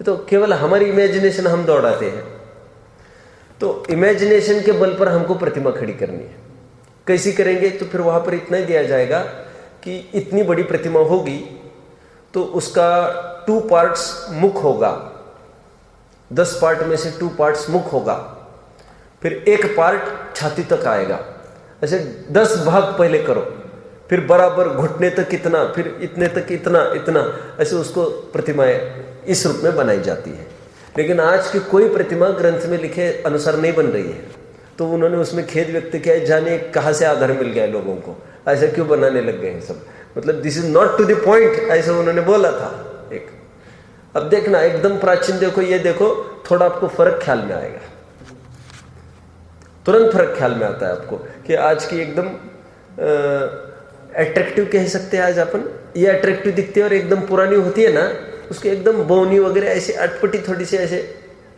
तो केवल हमारी इमेजिनेशन हम दौड़ाते हैं। तो इमेजिनेशन के बल पर हमको प्रतिमा खड़ी करनी है, कैसी करेंगे, तो फिर वहां पर इतना ही दिया जाएगा कि इतनी बड़ी प्रतिमा होगी तो उसका 2 पार्ट्स मुख होगा, 10 पार्ट में से 2 पार्ट्स मुख होगा, फिर 1 पार्ट छाती तक आएगा, ऐसे 10 भाग पहले करो, फिर बराबर घुटने तक इतना, फिर इतने तक इतना इतना, ऐसे उसको प्रतिमाएं इस रूप में बनाई जाती है। लेकिन आज की कोई प्रतिमा ग्रंथ में लिखे अनुसार नहीं बन रही है, तो उन्होंने उसमें खेद व्यक्त किया, जाने कहाँ से आधार मिल गया लोगों को, ऐसा क्यों बनाने लग गए हैं सब, मतलब this is not to the point, ऐसा उन्होंने बोला था एक। अब देखना एकदम प्राचीन देखो, ये देखो, थोड़ा आपको फर्क ख्याल में आएगा, तुरंत फर्क ख्याल में आता है आपको कि आज की एकदम अट्रैक्टिव कह सकते हैं आज अपन। ये अट्रैक्टिव दिखती है और एकदम पुरानी होती है ना, उसके एकदम बौनी वगैरह ऐसे अटपटी, थोड़ी सी ऐसे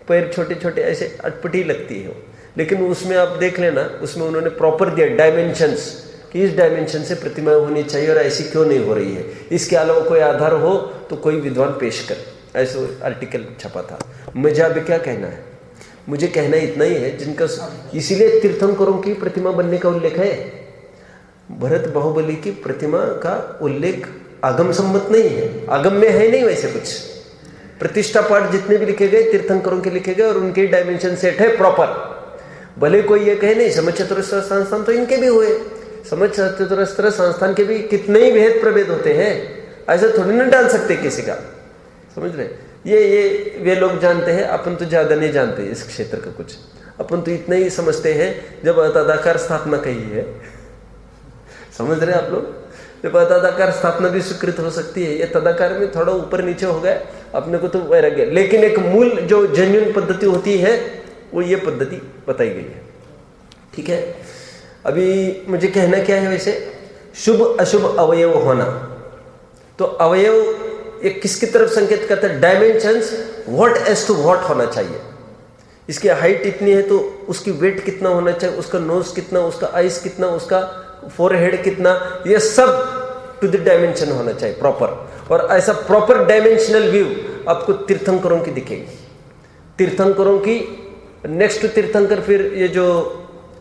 पैर छोटे छोटे ऐसे अटपटी लगती है वो। लेकिन उसमें आप देख लेना, उसमें उन्होंने प्रॉपर दिया डायमेंशंस कि इस डायमेंशन से प्रतिमा होनी चाहिए और ऐसी क्यों नहीं हो रही है, इसके अलावा कोई आधार हो तो कोई विद्वान पेश कर, ऐसा आर्टिकल छपा था। मुझे अभी क्या कहना है, मुझे कहना इतना ही है जिनका, इसीलिए तीर्थंकरों की प्रतिमा बनने का उल्लेख है। भरत बाहुबली की प्रतिमा का उल्लेख आगम सम्मत नहीं है, आगम में है नहीं वैसे कुछ। प्रतिष्ठा पाठ जितने भी लिखे गए तीर्थंकरों के लिखे गए और उनके डायमेंशन सेट है प्रॉपर। भले कोई ये कहे नहीं समझ चतुरस्र संस्थान तो इनके भी हुए, समझ चतुरस्र संस्थान के भी कितने ही भेद प्रभेद होते हैं, ऐसा थोड़ी ना डाल सकते किसी का, समझ रहे। ये वे लोग जानते हैं, अपन तो ज्यादा नहीं जानते इस क्षेत्र का कुछ। अपन तो इतना ही समझते हैं जब तदाकार स्थापना कही है, समझ रहे आप लोग। जब तदाकार स्थापना भी स्वीकृत हो सकती है, ये तदाकार में थोड़ा ऊपर नीचे हो गया अपने को तो वैराग्य, लेकिन एक मूल जो जेन्युइन पद्धति होती है वो ये पद्धति बताई गई है। ठीक है, अभी मुझे कहना क्या है, वैसे शुभ अशुभ अवयव होना, तो अवयव ये किसकी तरफ संकेत करता है, dimensions what as to what होना चाहिए। इसकी हाइट इतनी है तो उसकी वेट कितना होना चाहिए, उसका नोज कितना, उसका आइस कितना, उसका फोरहेड कितना, ये सब टू द डायमेंशन होना चाहिए प्रॉपर। और ऐसा प्रॉपर डायमेंशनल व्यू आपको तीर्थंकरों की दिखेगी। तीर्थंकरों की नेक्स्ट तीर्थंकर, फिर ये जो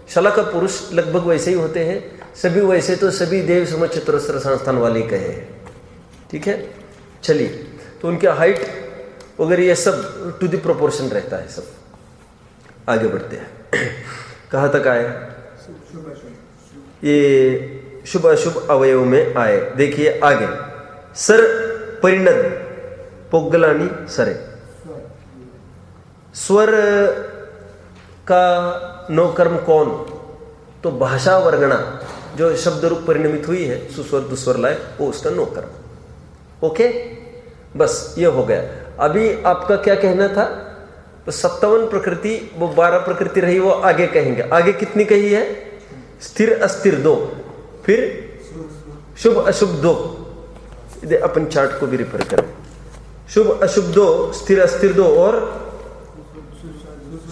शलाका पुरुष लगभग वैसे ही होते हैं, सभी वैसे तो सभी देव समझ चतुरस्र संस्थान वाले कहे हैं। ठीक है, चलिए, तो उनके हाइट वगैरह ये सब टू द प्रोपोर्शन रहता है। सब आगे बढ़ते हैं, कहाँ तक आए, ये शुभ अशुभ अवयव में आए। देखिए आगे, सर परिणद पोगलानी सरे, स्वर का नौकर्म कौन, तो भाषा वर्गणा जो शब्द रूप परिणमित हुई है, सुस्वर दुस्वर लाए, वो उसका नौकर्म। ओके, बस ये हो गया। अभी आपका क्या कहना था, तो 57 प्रकृति, वो 12 प्रकृति रही, वो आगे कहेंगे। आगे कितनी कही है, स्थिर अस्थिर 2, फिर शुभ अशुभ 2। अपन चार्ट को भी रिफर करें, शुभ अशुभ 2, स्थिर अस्थिर 2 और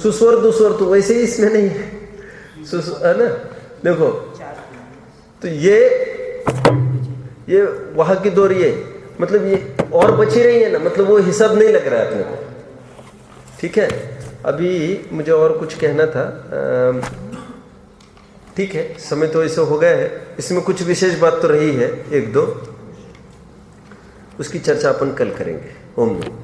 सुस्वर दुस्वर तो वैसे ही इसमें नहीं है, है ना। देखो तो ये वहां की दो रही है, मतलब ये और बची रही है ना, मतलब वो हिसाब नहीं लग रहा है अपने को। ठीक है, अभी मुझे और कुछ कहना था, ठीक है, समय तो ऐसे हो गया है। इसमें कुछ विशेष बात तो रही है, एक दो, उसकी चर्चा अपन कल करेंगे। ओम नमः।